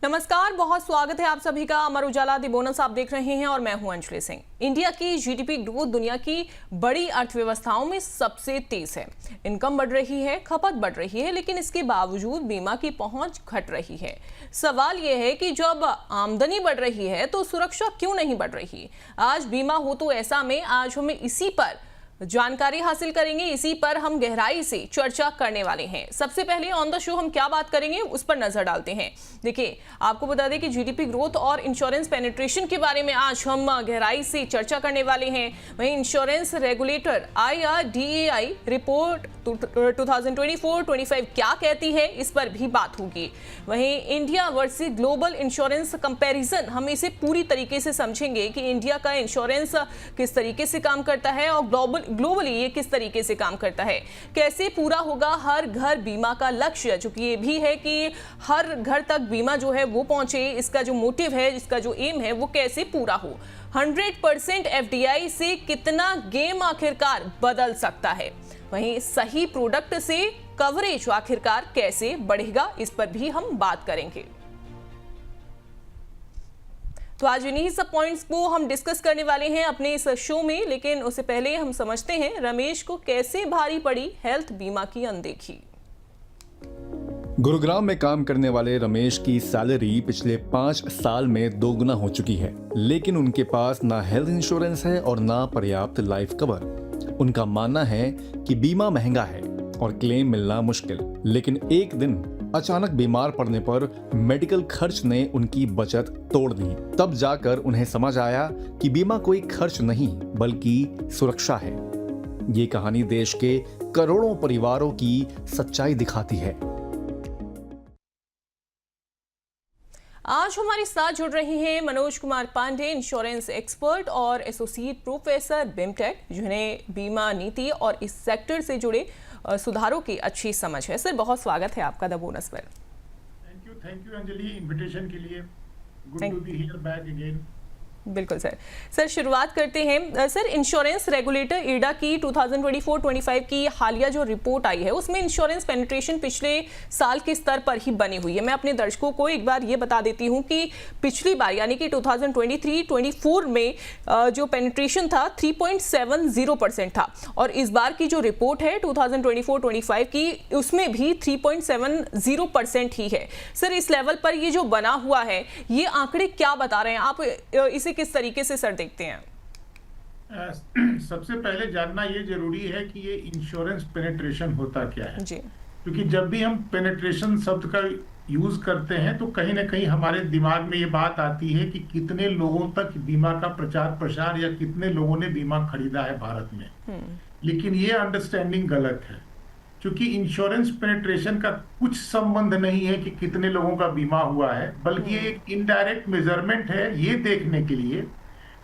नमस्कार, बहुत स्वागत है आप सभी का। अमर उजाला दी बोनस आप देख रहे हैं और मैं हूं अंजलि सिंह। इंडिया की जीडीपी ग्रोथ दुनिया की बड़ी अर्थव्यवस्थाओं में सबसे तेज है। इनकम बढ़ रही है, खपत बढ़ रही है, लेकिन इसके बावजूद बीमा की पहुंच घट रही है। सवाल यह है कि जब आमदनी बढ़ रही है तो सुरक्षा क्यों नहीं बढ़ रही? आज बीमा हो तो ऐसा में आज हमें इसी पर जानकारी हासिल करेंगे, इसी पर हम गहराई से चर्चा करने वाले हैं। सबसे पहले ऑन द शो हम क्या बात करेंगे उस पर नजर डालते हैं। देखिए, आपको बता दें कि जीडीपी ग्रोथ और इंश्योरेंस पेनिट्रेशन के बारे में आज हम गहराई से चर्चा करने वाले हैं। वहीं इंश्योरेंस रेगुलेटर IRDAI रिपोर्ट 2024-25 क्या कहती है, इस पर भी बात होगी। वहीं India versus global insurance comparison, हम इसे पूरी तरीके से समझेंगे कि इंडिया का इंश्योरेंस किस तरीके से काम करता है और ग्लोबली ये किस तरीके से काम करता है। कैसे पूरा होगा हर घर बीमा का लक्ष्य, चूंकि ये भी है कि हर घर तक बीमा जो है वो पहुंचे, इसका जो मोटिव है, इसका जो एम है वो कैसे पूरा हो। 100% FDI से कितना गेम आखिरकार बदल सकता है। वहीं सही प्रोडक्ट से कवरेज आखिरकार कैसे बढ़ेगा, इस पर भी हम बात करेंगे। तो आज इन्हीं सब पॉइंट्स को हम डिस्कस करने वाले हैं अपने इस शो में, लेकिन उससे पहले हम समझते हैं रमेश को कैसे भारी पड़ी हेल्थ बीमा की अनदेखी। गुरुग्राम में काम करने वाले रमेश की सैलरी पिछले 5 साल में दोगुना हो चुकी है, लेकिन उनके पास ना हेल्थ इंश्योरेंस है और ना पर्याप्त लाइफ कवर। उनका मानना है कि बीमा महंगा है और क्लेम मिलना मुश्किल, लेकिन एक दिन अचानक बीमार पड़ने पर मेडिकल खर्च ने उनकी बचत तोड़ दी। तब जाकर उन्हें समझ आया कि बीमा कोई खर्च नहीं बल्कि सुरक्षा है। ये कहानी देश के करोड़ों परिवारों की सच्चाई दिखाती है। आज हमारे साथ जुड़ रहे हैं मनोज कुमार पांडे, इंश्योरेंस एक्सपर्ट और एसोसिएट प्रोफेसर बिमटेक, जिन्हें बीमा नीति और इस सेक्टर से जुड़े सुधारों की अच्छी समझ है। सर, बहुत स्वागत है आपका द बोनस पर। थैंक यू अंजलि, इनविटेशन के लिए। Good to be here back again. बिल्कुल सर, शुरुआत करते हैं। सर, इंश्योरेंस रेगुलेटर IRDA की 2024-25 की हालिया जो रिपोर्ट आई है उसमें इंश्योरेंस पेनिट्रेशन पिछले साल के स्तर पर ही बनी हुई है। मैं अपने दर्शकों को एक बार ये बता देती हूँ कि पिछली बार यानी कि 2023-24 में जो पेनिट्रेशन था 3.70% था, और इस बार की जो रिपोर्ट है 2024-25 की उसमें भी 3.70% ही है। सर, इस लेवल पर ये जो बना हुआ है, ये आंकड़े क्या बता रहे हैं? आप इसे किस तरीके से सर देखते हैं? सबसे पहले जानना ये जरूरी है कि ये इंश्योरेंस पेनिट्रेशन होता क्या है जी। क्योंकि जब भी हम पेनिट्रेशन शब्द का यूज करते हैं तो कहीं ना कहीं हमारे दिमाग में ये बात आती है कि कितने लोगों तक बीमा का प्रचार प्रसार या कितने लोगों ने बीमा खरीदा है भारत में। लेकिन ये अंडरस्टैंडिंग गलत है, क्योंकि इंश्योरेंस पेनिट्रेशन का कुछ संबंध नहीं है कि कितने लोगों का बीमा हुआ है, बल्कि ये एक इनडायरेक्ट मेजरमेंट है ये देखने के लिए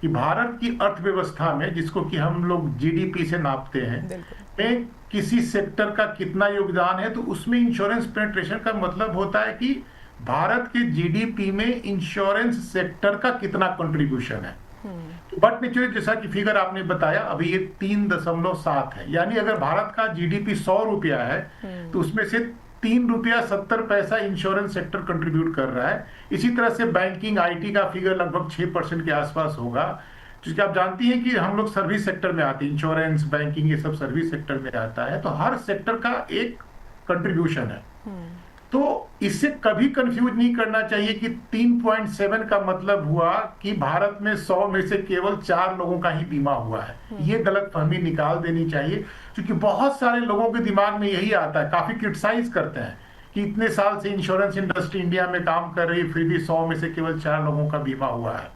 कि भारत की अर्थव्यवस्था में, जिसको कि हम लोग GDP से नापते हैं, में किसी सेक्टर का कितना योगदान है। तो उसमें इंश्योरेंस पेनिट्रेशन का मतलब होता है कि भारत के GDP में इंश्योरेंस सेक्टर का कितना कंट्रीब्यूशन है। बट नेचुरली जैसा कि फिगर आपने बताया अभी ये 3.7 है, यानी अगर भारत का GDP 100 रुपया है तो उसमें से 3 रुपया 70 पैसा इंश्योरेंस सेक्टर कंट्रीब्यूट कर रहा है। इसी तरह से बैंकिंग IT का फिगर लगभग 6% के आसपास होगा, क्योंकि आप जानती हैं कि हम लोग सर्विस सेक्टर में आते हैं, इंश्योरेंस बैंकिंग ये सब सर्विस सेक्टर में आता है, तो हर सेक्टर का एक कंट्रीब्यूशन है। तो इससे कभी कंफ्यूज नहीं करना चाहिए कि 3.7 का मतलब हुआ कि भारत में 100 में से केवल 4 लोगों का ही बीमा हुआ है। ये गलतफहमी निकाल देनी चाहिए, क्योंकि बहुत सारे लोगों के दिमाग में यही आता है, काफी क्रिटिसाइज करते हैं कि इतने साल से इंश्योरेंस इंडस्ट्री इंडिया में काम कर रही है, फिर भी 100 में से केवल 4 लोगों का बीमा हुआ है।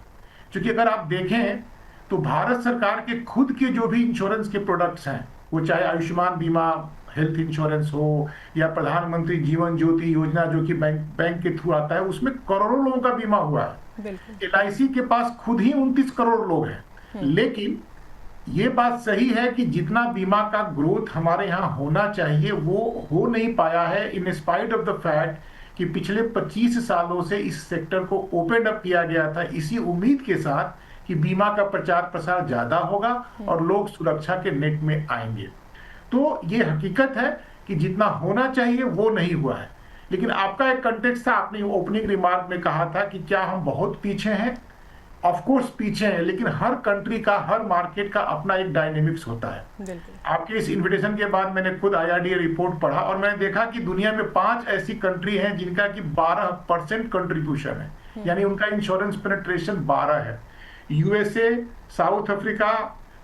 क्योंकि अगर आप देखें तो भारत सरकार के खुद के जो भी इंश्योरेंस के प्रोडक्ट्स हैं, वो चाहे आयुष्मान बीमा हेल्थ इंश्योरेंस हो या प्रधानमंत्री जीवन ज्योति योजना जो कि बैंक के थ्रू आता है, उसमें करोड़ों लोगों का बीमा हुआ है। LIC के पास खुद ही 29 करोड़ लोग हैं। लेकिन ये बात सही है कि जितना बीमा का ग्रोथ हमारे यहाँ होना चाहिए वो हो नहीं पाया है, in spite of the fact कि पिछले 25 सालों से इस सेक्टर को ओपन अप किया गया था इसी उम्मीद के साथ कि बीमा का प्रचार प्रसार ज्यादा होगा और लोग सुरक्षा के नेट में आएंगे। तो ये हकीकत है कि जितना होना चाहिए वो नहीं हुआ है। लेकिन आपका एक कंटेक्स्ट था, आपने ओपनिंग रिमार्क में कहा था कि क्या हम बहुत पीछे हैं। ऑफ कोर्स पीछे हैं, लेकिन हर कंट्री का, हर मार्केट का अपना एक डायनेमिक्स होता है। आपके इस इन्विटेशन के बाद मैंने खुद IRDA रिपोर्ट पढ़ा और मैंने देखा कि दुनिया में 5 ऐसी कंट्री हैं जिनका कि 12% कंट्रीब्यूशन है, यानी उनका इंश्योरेंस पेनिट्रेशन 12 है। USA, south Africa,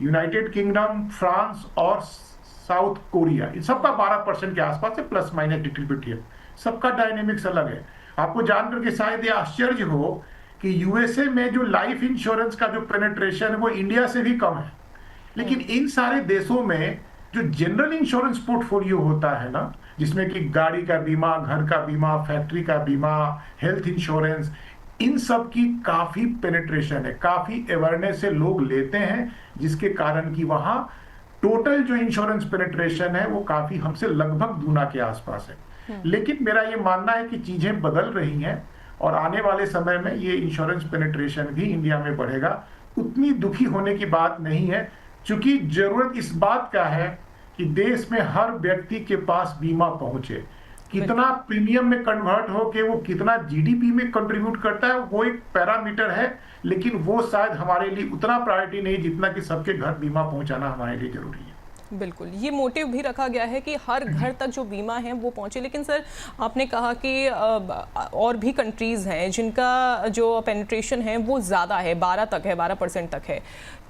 United kingdom, France और साउथ कोरिया, इन सबका 12% के आसपास है, प्लस माइनस लिटिल बिट है। सबका डायनेमिक्स अलग है। आपको जानकर के शायद ये आश्चर्य हो कि USA में जो लाइफ इंश्योरेंस का जो पेनिट्रेशन है वो इंडिया से भी कम है, लेकिन इन सारे देशों में जो जनरल इंश्योरेंस पोर्टफोलियो होता है ना, जिसमें कि गाड़ी का बीमा, घर का बीमा, फैक्ट्री का बीमा, हेल्थ इंश्योरेंस, इन सब की काफी पेनिट्रेशन है, काफी अवेयरनेस से लोग लेते हैं, जिसके कारण कि वहां टोटल जो इंश्योरेंस पेनिट्रेशन है वो काफी हमसे लगभग दूना के आसपास है। लेकिन मेरा ये मानना है कि चीजें बदल रही हैं और आने वाले समय में ये इंश्योरेंस पेनिट्रेशन भी इंडिया में बढ़ेगा। उतनी दुखी होने की बात नहीं है, क्योंकि जरूरत इस बात का है कि देश में हर व्यक्ति के पास बीमा पहुंचे। कितना प्रीमियम में कन्वर्ट हो के वो कितना GDP में कंट्रीब्यूट करता है वो एक पैरामीटर है, लेकिन वो शायद हमारे लिए उतना प्रायोरिटी नहीं जितना कि सबके घर बीमा पहुंचाना हमारे लिए जरूरी है। बिल्कुल, ये मोटिव भी रखा गया है कि हर घर तक जो बीमा है वो पहुंचे। लेकिन सर, आपने कहा कि और भी कंट्रीज़ हैं जिनका जो पेनिट्रेशन है वो ज़्यादा है, 12 तक है, 12% तक है।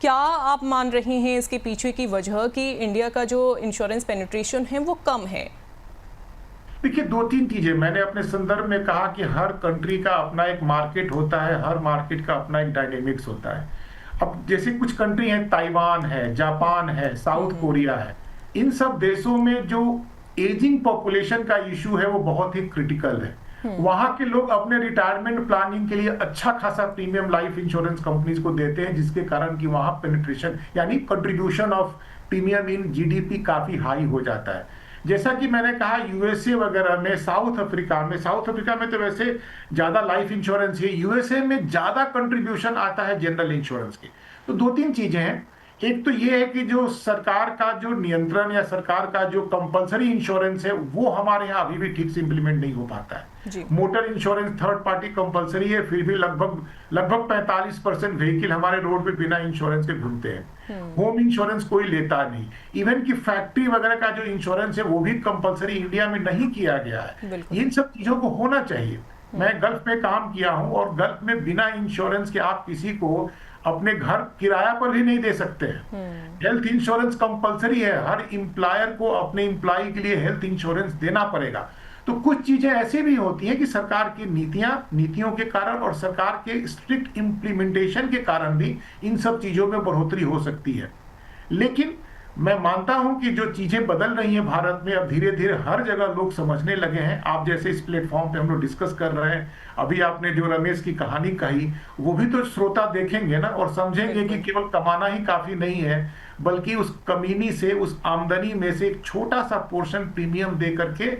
क्या आप मान रहे हैं इसके पीछे की वजह कि इंडिया का जो इंश्योरेंस पेनिट्रेशन है वो कम है? देखिए, 2-3 चीजें मैंने अपने संदर्भ में कहा कि हर कंट्री का अपना एक मार्केट होता है, हर मार्केट का अपना एक डायनेमिक्स होता है। अब जैसे कुछ कंट्री हैं, ताइवान है, जापान है, साउथ कोरिया है, इन सब देशों में जो एजिंग पॉपुलेशन का इशू है वो बहुत ही क्रिटिकल है। वहां के लोग अपने रिटायरमेंट प्लानिंग के लिए अच्छा खासा प्रीमियम लाइफ इंश्योरेंस कंपनीज को देते हैं, जिसके कारण कि वहां पेनिट्रेशन यानी contribution of premium in GDP काफी हाई हो जाता है। जैसा कि मैंने कहा, USA वगैरह में, साउथ अफ्रीका में तो वैसे ज्यादा लाइफ इंश्योरेंस है, USA में ज्यादा कंट्रीब्यूशन आता है जनरल इंश्योरेंस के। तो 2-3 चीजें हैं। एक तो ये है कि जो सरकार का जो नियंत्रण या सरकार का जो कंपलसरी इंश्योरेंस है वो हमारे यहाँ अभी भी ठीक से इंप्लीमेंट नहीं हो पाता है। Motor insurance third party compulsory है, फिर भी लगभग 45% व्हीकल हमारे रोड पे बिना इंश्योरेंस के घूमते हैं। होम इंश्योरेंस कोई लेता नहीं। इवन की फैक्ट्री वगैरह का जो इंश्योरेंस है वो भी कंपलसरी इंडिया में नहीं किया गया है। इन सब चीजों को होना चाहिए। मैं गल्फ में काम किया हूं और गल्फ में बिना इंश्योरेंस के आप किसी को अपने घर किराया पर भी नहीं दे सकते हैं। हेल्थ इंश्योरेंस कंपलसरी है, हर एम्प्लॉयर को अपने एम्प्लॉय के लिए हेल्थ इंश्योरेंस देना पड़ेगा। तो कुछ चीजें ऐसी भी होती हैं कि सरकार की नीतियों के कारण और सरकार के स्ट्रिक्ट इंप्लीमेंटेशन के कारण भी इन सब चीजों में बढ़ोतरी हो सकती है। लेकिन मैं मानता हूं कि जो चीजें बदल रही हैं भारत में, अब धीरे धीरे हर जगह लोग समझने लगे हैं। आप जैसे इस प्लेटफॉर्म पे हम लोग डिस्कस कर रहे हैं, अभी आपने जो रमेश की कहानी कही वो भी तो श्रोता देखेंगे ना और समझेंगे कि केवल कमाना ही काफी नहीं है, बल्कि उस कमीनी से, उस आमदनी में से एक छोटा सा पोर्शन प्रीमियम दे करके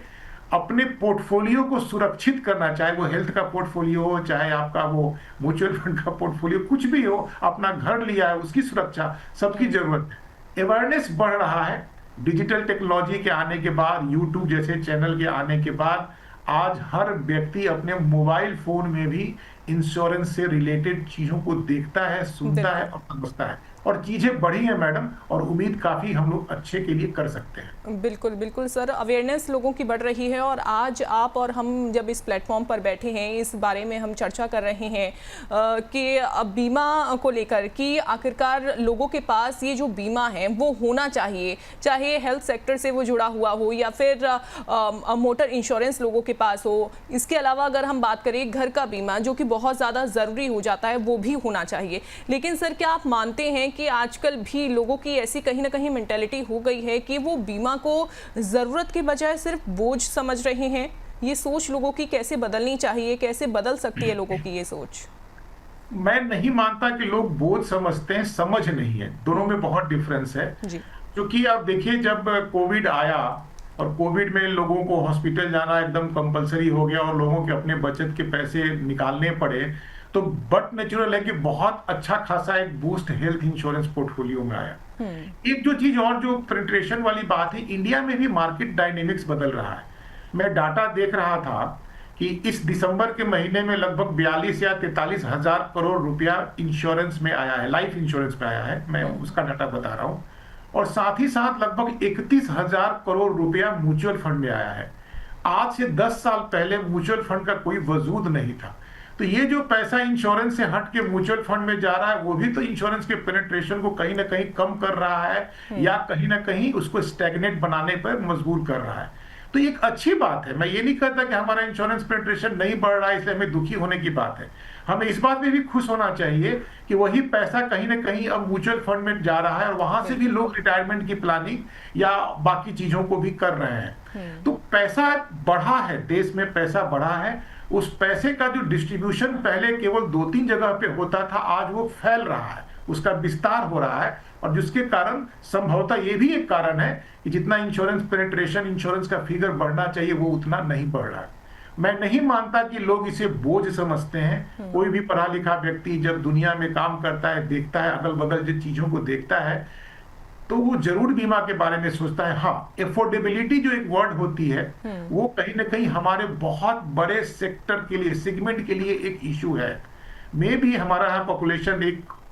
अपने पोर्टफोलियो को सुरक्षित करना, चाहे वो हेल्थ का पोर्टफोलियो हो, चाहे आपका वो म्यूचुअल फंड का पोर्टफोलियो, कुछ भी हो, अपना घर लिया है उसकी सुरक्षा सबकी जरूरत है। अवेयरनेस बढ़ रहा है डिजिटल टेक्नोलॉजी के आने के बाद, यूट्यूब जैसे चैनल के आने के बाद। आज हर व्यक्ति अपने मोबाइल फोन में भी इंश्योरेंस से रिलेटेड चीजों को देखता है, सुनता है और समझता है, और चीजें बढ़ी हैं मैडम, और उम्मीद काफी हम लोग अच्छे के लिए कर सकते हैं। बिल्कुल बिल्कुल सर, अवेयरनेस लोगों की बढ़ रही है और आज आप और हम जब इस प्लेटफॉर्म पर बैठे हैं, इस बारे में हम चर्चा कर रहे हैं कि बीमा को लेकर कि आखिरकार लोगों के पास ये जो बीमा है वो होना चाहिए, चाहे हेल्थ सेक्टर से वो जुड़ा हुआ हो या फिर मोटर इंश्योरेंस लोगों के पास हो। इसके अलावा अगर हम बात करें घर का बीमा, जो कि बहुत ज़्यादा ज़रूरी हो जाता है, वो भी होना चाहिए। लेकिन सर, क्या आप मानते हैं कि आजकल भी लोगों की ऐसी कहीं ना कहीं मेंटालिटी हो गई है कि वो बीमा को जरूरत के बजाय सिर्फ बोझ समझ रहे हैं? ये सोच लोगों की कैसे बदलनी चाहिए, कैसे बदल सकती है लोगों की ये सोच? मैं नहीं मानता कि लोग बोझ समझते हैं, समझ नहीं है, दोनों में बहुत डिफरेंस है। क्योंकि आप देखिए, जब कोविड आया और कोविड में लोगों को हॉस्पिटल जाना एकदम कंपलसरी हो गया और लोगों के अपने बचत के पैसे निकालने पड़े, तो बट नेचुरल है कि बहुत अच्छा खासा एक बूस्ट हेल्थ इंश्योरेंस पोर्टफोलियो में आया। एक जो चीज और जो पेनिट्रेशन वाली बात है, इंडिया में भी मार्केट डायनेमिक्स बदल रहा है। मैं डाटा देख रहा था कि इस दिसंबर के महीने में लगभग 42 या 43 हजार करोड़ रुपया इंश्योरेंस में आया है, लाइफ इंश्योरेंस में आया है, मैं उसका डाटा बता रहा हूं। और साथ ही साथ लगभग 31 हजार करोड़ रुपया म्यूचुअल फंड में आया है। आज से 10 साल पहले म्यूचुअल फंड का कोई वजूद नहीं था। तो ये जो पैसा इंश्योरेंस से हट के म्यूचुअल फंड में जा रहा है, वो भी तो इंश्योरेंस के पेनिट्रेशन को कहीं ना कहीं कम कर रहा है या कहीं ना कहीं उसको स्टैग्नेट बनाने पर मजबूर कर रहा है। तो ये एक अच्छी बात है। मैं ये नहीं कहता कि हमारा इंश्योरेंस पेनिट्रेशन नहीं बढ़ रहा है इसलिए हमें दुखी होने की बात है। हमें इस बात में भी खुश होना चाहिए कि वही पैसा कहीं ना कहीं अब म्यूचुअल फंड में जा रहा है और वहां से भी लोग रिटायरमेंट की प्लानिंग या बाकी चीजों को भी कर रहे हैं। तो पैसा बढ़ा है, देश में पैसा बढ़ा है। उस पैसे का जो डिस्ट्रीब्यूशन पहले केवल 2-3 जगह पे होता था, आज वो फैल रहा है, उसका विस्तार हो रहा है। और जिसके कारण संभवतः ये भी एक कारण है कि जितना इंश्योरेंस पेनिट्रेशन, इंश्योरेंस का फिगर बढ़ना चाहिए वो उतना नहीं बढ़ रहा है। मैं नहीं मानता कि लोग इसे बोझ समझते हैं। कोई भी पढ़ा लिखा व्यक्ति जब दुनिया में काम करता है, देखता है, अगल बगल जो चीजों को देखता है, तो वो जरूर बीमा के बारे में सोचता है। हाँ, एफोर्डेबिलिटी जो एक वर्ड होती है वो कहीं ना कहीं हमारे बहुत बड़े सेक्टर के लिए, सेगमेंट के लिए एक इशू है। मे भी हमारा यहाँ पॉपुलेशन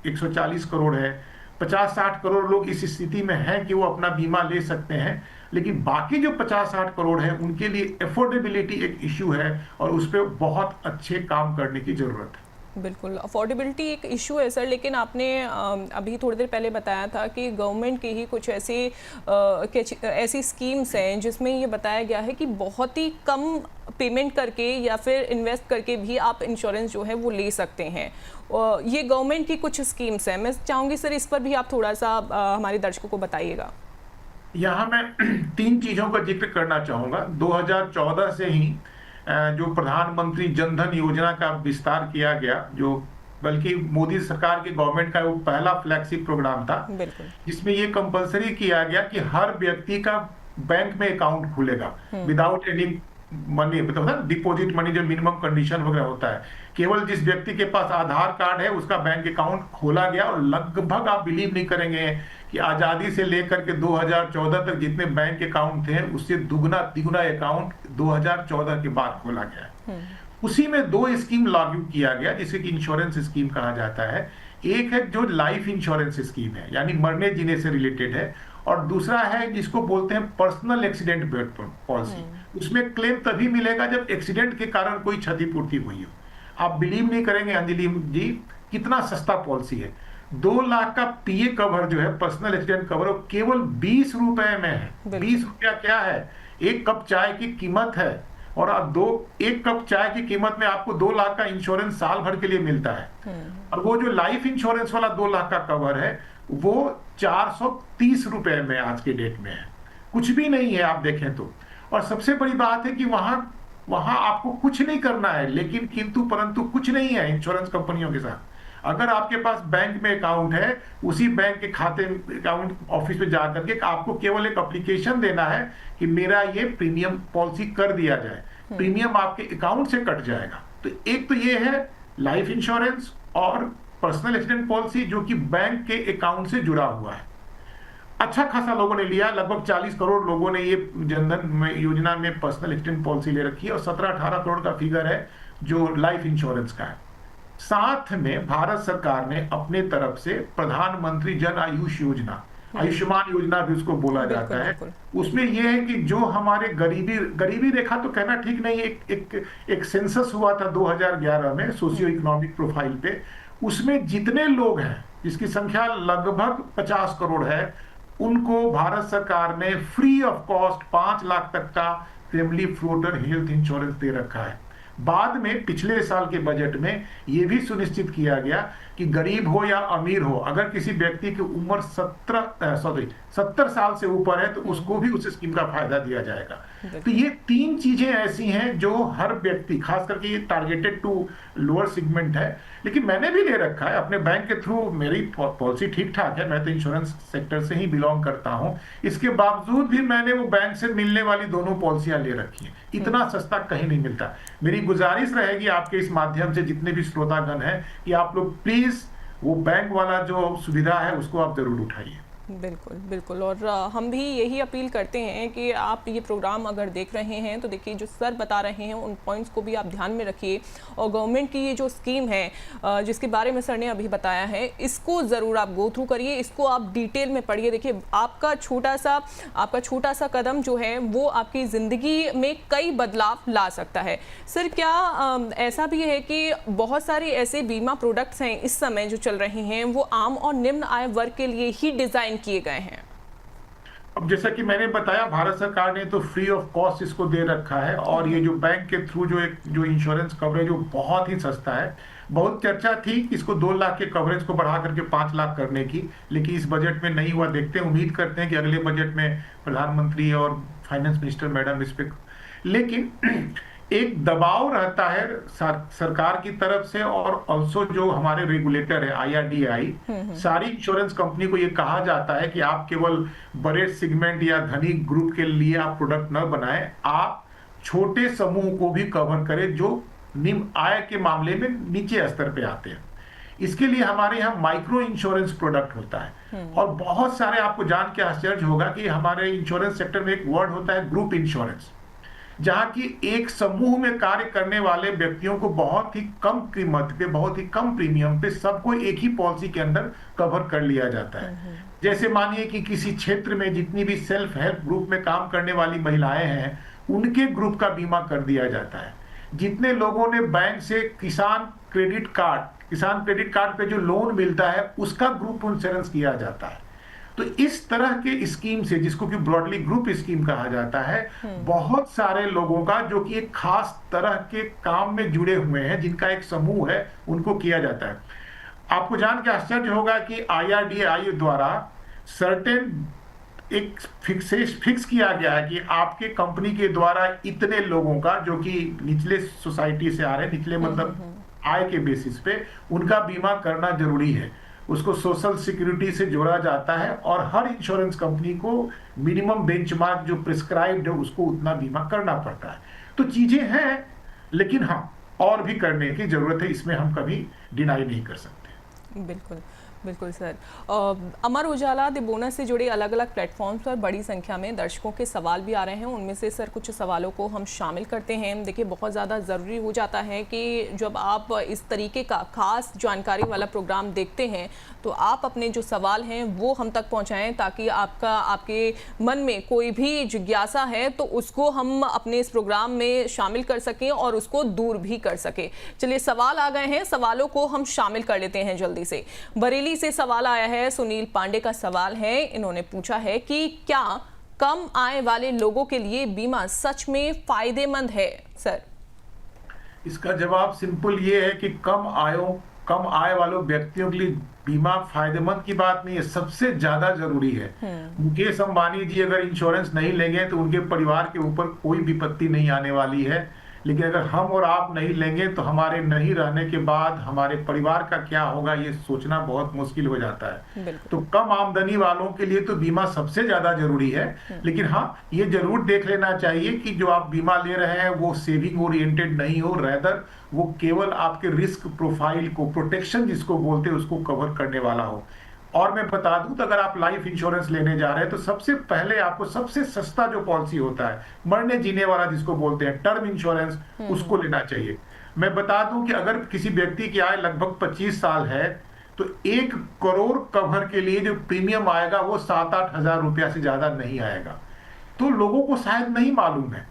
140 करोड़ है, 50-60 करोड़ लोग इस स्थिति में हैं कि वो अपना बीमा ले सकते हैं, लेकिन बाकी जो 50-60 करोड़ है उनके लिए एफोर्डेबिलिटी एक इशू है और उस पर बहुत अच्छे काम करने की जरूरत है। बिल्कुल, अफोर्डेबिलिटी एक इशू है सर, लेकिन आपने अभी थोड़ी देर पहले बताया था कि गवर्नमेंट की ही कुछ ऐसी स्कीम्स हैं जिसमें ये बताया गया है कि बहुत ही कम पेमेंट करके या फिर इन्वेस्ट करके भी आप इंश्योरेंस जो है वो ले सकते हैं। ये गवर्नमेंट की कुछ स्कीम्स हैं। मैं चाहूँगी सर इस पर भी आप थोड़ा सा हमारे दर्शकों को बताइएगा। यहाँ मैं 3 चीजों का जिक्र करना चाहूंगा। 2014 से ही जो प्रधानमंत्री जनधन योजना का विस्तार किया गया, जो बल्कि मोदी सरकार की गवर्नमेंट का वो पहला फ्लैगशिप प्रोग्राम था, जिसमें ये कंपलसरी किया गया कि हर व्यक्ति का बैंक में अकाउंट खुलेगा विदाउट एनी मनी, मतलब डिपॉजिट मनी, जो मिनिमम कंडीशन वगैरह होता है। केवल जिस व्यक्ति के पास आधार कार्ड है उसका बैंक अकाउंट खोला गया और लगभग आप बिलीव नहीं करेंगे कि आजादी से लेकर के 2014 तक जितने बैंक अकाउंट थे उससे दुगना तिगुना अकाउंट 2014 के बाद खोला गया। उसी में 2 स्कीम लागू किया गया जिसे कि इंश्योरेंस स्कीम कहा जाता है। एक है जो लाइफ इंश्योरेंस स्कीम है, यानी मरने जीने से रिलेटेड है, और दूसरा है जिसको बोलते हैं पर्सनल एक्सीडेंट पॉलिसी। उसमें क्लेम तभी मिलेगा जब एक्सीडेंट के कारण कोई क्षतिपूर्ति हुई हो। आप बिलीव नहीं करेंगे अंजलि जी, कितना सस्ता पॉलिसी है। 2 लाख का पीए कवर जो है, पर्सनल एक्सीडेंट कवर, केवल 20 रुपए में है। 20 रुपया क्या है? 1 कप चाय की कीमत है। और अब 1 कप चाय की कीमत में आपको 2 लाख का इंश्योरेंस साल भर के लिए मिलता है। और वो जो लाइफ इंश्योरेंस वाला 2 लाख का कवर है वो 430 रुपए में आज के डेट में है। कुछ भी नहीं है आप देखें तो। और सबसे बड़ी बात है कि वहां आपको कुछ नहीं करना है, लेकिन किंतु परंतु कुछ नहीं है इंश्योरेंस कंपनियों के साथ। अगर आपके पास बैंक में अकाउंट है, उसी बैंक के खाते अकाउंट ऑफिस में जाकर के आपको केवल एक एप्लीकेशन देना है कि मेरा ये प्रीमियम पॉलिसी कर दिया जाए, प्रीमियम आपके अकाउंट से कट जाएगा। तो एक तो ये है लाइफ इंश्योरेंस और पर्सनल एक्सीडेंट पॉलिसी जो कि बैंक के अकाउंट से जुड़ा हुआ है। अच्छा खासा लोगों ने लिया, लगभग 40 करोड़ लोगों ने ये जनधन योजना में पर्सनल एक्सीडेंट पॉलिसी ले रखी है और 17-18 करोड़ का फिगर है जो लाइफ इंश्योरेंस का है। साथ में भारत सरकार ने अपने तरफ से प्रधानमंत्री जन आयुष योजना, आयुष्मान योजना भी उसको बोला जाता है, उसमें यह है कि जो हमारे गरीबी रेखा तो कहना ठीक नहीं, एक सेंसस हुआ था 2011 में सोशियो इकोनॉमिक प्रोफाइल पे, उसमें जितने लोग हैं जिसकी संख्या लगभग 50 करोड़ है, उनको भारत सरकार ने फ्री ऑफ कॉस्ट 5 लाख तक का फैमिली फ्लोटर हेल्थ इंश्योरेंस दे रखा है। बाद में पिछले साल के बजट में यह भी सुनिश्चित किया गया कि गरीब हो या अमीर हो, अगर किसी व्यक्ति की उम्र 70 साल से ऊपर है तो उसको भी उस स्कीम का फायदा दिया जाएगा। तो ये 3 चीजें ऐसी हैं जो हर व्यक्ति, खास करके ये टारगेटेड टू लोअर सेगमेंट है। लेकिन मैंने भी ले रखा है अपने बैंक के थ्रू, मेरी पॉलिसी ठीक ठाक है, मैं तो इंश्योरेंस सेक्टर से ही बिलोंग करता हूं, इसके बावजूद भी मैंने वो बैंक से मिलने वाली दोनों पॉलिसियां ले रखी हैं। इतना सस्ता कहीं नहीं मिलता। मेरी गुजारिश रहेगी आपके इस माध्यम से जितने भी श्रोतागण हैं कि आप लोग प्लीज वो बैंक वाला जो सुविधा है उसको आप जरूर उठाइए। बिल्कुल बिल्कुल। और हम भी यही अपील करते हैं कि आप ये प्रोग्राम अगर देख रहे हैं तो देखिए जो सर बता रहे हैं उन पॉइंट्स को भी आप ध्यान में रखिए, और गवर्नमेंट की ये जो स्कीम है जिसके बारे में सर ने अभी बताया है, इसको ज़रूर आप गो थ्रू करिए, इसको आप डिटेल में पढ़िए। देखिए आपका छोटा सा कदम जो है वो आपकी ज़िंदगी में कई बदलाव ला सकता है। सर क्या ऐसा भी है कि बहुत सारे ऐसे बीमा प्रोडक्ट्स हैं इस समय जो चल रहे हैं वो आम और निम्न आय वर्ग के लिए ही डिज़ाइन किए गए हैं? अब जैसा कि मैंने बताया, भारत सरकार ने तो फ्री ऑफ कॉस्ट इसको दे रखा है, और ये जो बैंक के थ्रू जो इंश्योरेंस कवरेज वो बहुत ही सस्ता है। बहुत चर्चा थी कि इसको 2 लाख के कवरेज को बढ़ा करके 5 लाख करने की, लेकिन इस बजट में नहीं हुआ। देखते हैं, उम्मीद करते हैं कि अगले बजट में प्रधानमंत्री और फाइनेंस मिनिस्टर मैडम इस पे, लेकिन एक दबाव रहता है सरकार की तरफ से, और ऑल्सो जो हमारे रेगुलेटर है IRDAI, सारी इंश्योरेंस कंपनी को ये कहा जाता है कि आप केवल बड़े सेगमेंट या धनी ग्रुप के लिए आप प्रोडक्ट न बनाएं, आप छोटे समूह को भी कवर करें जो निम्न आय के मामले में नीचे स्तर पे आते हैं। इसके लिए हमारे यहाँ माइक्रो इंश्योरेंस प्रोडक्ट होता है, और बहुत सारे, आपको जान के आश्चर्य होगा कि हमारे इंश्योरेंस सेक्टर में एक वर्ड होता है ग्रुप इंश्योरेंस, जहां की एक समूह में कार्य करने वाले व्यक्तियों को बहुत ही कम कीमत पे, बहुत ही कम प्रीमियम पे सबको एक ही पॉलिसी के अंदर कवर कर लिया जाता है। जैसे मानिए कि किसी क्षेत्र में जितनी भी सेल्फ हेल्प ग्रुप में काम करने वाली महिलाएं हैं, उनके ग्रुप का बीमा कर दिया जाता है। जितने लोगों ने बैंक से किसान क्रेडिट कार्ड पे जो लोन मिलता है उसका ग्रुप इंश्योरेंस किया जाता है। तो इस तरह के स्कीम से, जिसको कि ब्रॉडली ग्रुप स्कीम कहा जाता है, बहुत सारे लोगों का जो कि एक खास तरह के काम में जुड़े हुए हैं, जिनका एक समूह है, उनको किया जाता है। आपको जान के आश्चर्य होगा कि IRDAI द्वारा सर्टेन एक फिक्स किया गया है कि आपके कंपनी के द्वारा इतने लोगों का, जो कि निचले सोसाइटी से आ रहे हैं, निचले मतलब आय के बेसिस पे, उनका बीमा करना जरूरी है। उसको सोशल सिक्योरिटी से जोड़ा जाता है, और हर इंश्योरेंस कंपनी को मिनिमम बेंचमार्क जो प्रिस्क्राइब्ड है उसको उतना बीमा करना पड़ता है। तो चीजें हैं, लेकिन हाँ, और भी करने की जरूरत है, इसमें हम कभी डिनाई नहीं कर सकते। बिल्कुल बिल्कुल sir. Amar Ujala the bonus से जुड़े अलग अलग प्लेटफॉर्म्स पर बड़ी संख्या में दर्शकों के सवाल भी आ रहे हैं, उनमें से सर कुछ सवालों को हम शामिल करते हैं। देखिए बहुत ज़्यादा ज़रूरी हो जाता है कि जब आप इस तरीके का खास जानकारी वाला प्रोग्राम देखते हैं तो आप अपने जो सवाल हैं वो हम तक पहुंचाएं, ताकि आपके मन में कोई भी जिज्ञासा है तो उसको हम अपने इस प्रोग्राम में शामिल कर सकें और उसको दूर भी कर सकें। चलिए सवाल आ गए हैं, सवालों को हम शामिल कर लेते हैं जल्दी से। बरेली से सवाल आया है, सुनील पांडे का सवाल है। इन्होंने पूछा है कि क्या कम आय वाले लोगों के लिए बीमा सच में फायदेमंद है? सर इसका जवाब सिंपल ये है कि कम आय वालों व्यक्तियों के लिए बीमा फायदेमंद की बात नहीं है, सबसे ज्यादा जरूरी है। मुकेश अंबानी जी अगर इंश्योरेंस नहीं लेंगे तो उनके परिवार के ऊपर कोई विपत्ति नहीं आने वाली है, लेकिन अगर हम और आप नहीं लेंगे तो हमारे नहीं रहने के बाद हमारे परिवार का क्या होगा, ये सोचना बहुत मुश्किल हो जाता है। तो कम आमदनी वालों के लिए तो बीमा सबसे ज्यादा जरूरी है, लेकिन हाँ, ये जरूर देख लेना चाहिए कि जो आप बीमा ले रहे हैं वो सेविंग ओरिएंटेड नहीं हो, रेदर वो केवल आपके रिस्क प्रोफाइल को, प्रोटेक्शन जिसको बोलते हैं, उसको कवर करने वाला हो। और मैं बता दूं तो अगर आप लाइफ इंश्योरेंस लेने जा रहे हैं तो सबसे पहले आपको सबसे सस्ता जो पॉलिसी होता है, मरने जीने वाला जिसको बोलते हैं टर्म इंश्योरेंस, उसको लेना चाहिए। मैं बता दूं कि अगर किसी व्यक्ति की आय लगभग 25 साल है तो 1 करोड़ कवर के लिए जो प्रीमियम आएगा वो 7-8 हजार रुपया से ज्यादा नहीं आएगा। तो लोगों को शायद नहीं मालूम है,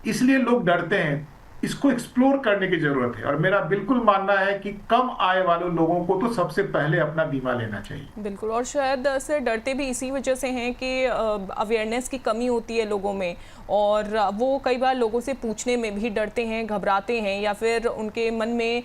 इसलिए लोग डरते हैं। इसको एक्सप्लोर करने की जरूरत है, और मेरा बिल्कुल मानना है कि कम आय वाले लोगों को तो सबसे पहले अपना बीमा लेना चाहिए। बिल्कुल, और शायद सर डरते भी इसी वजह से हैं कि अवेयरनेस की कमी होती है लोगों में, और वो कई बार लोगों से पूछने में भी डरते हैं, घबराते हैं, या फिर उनके मन में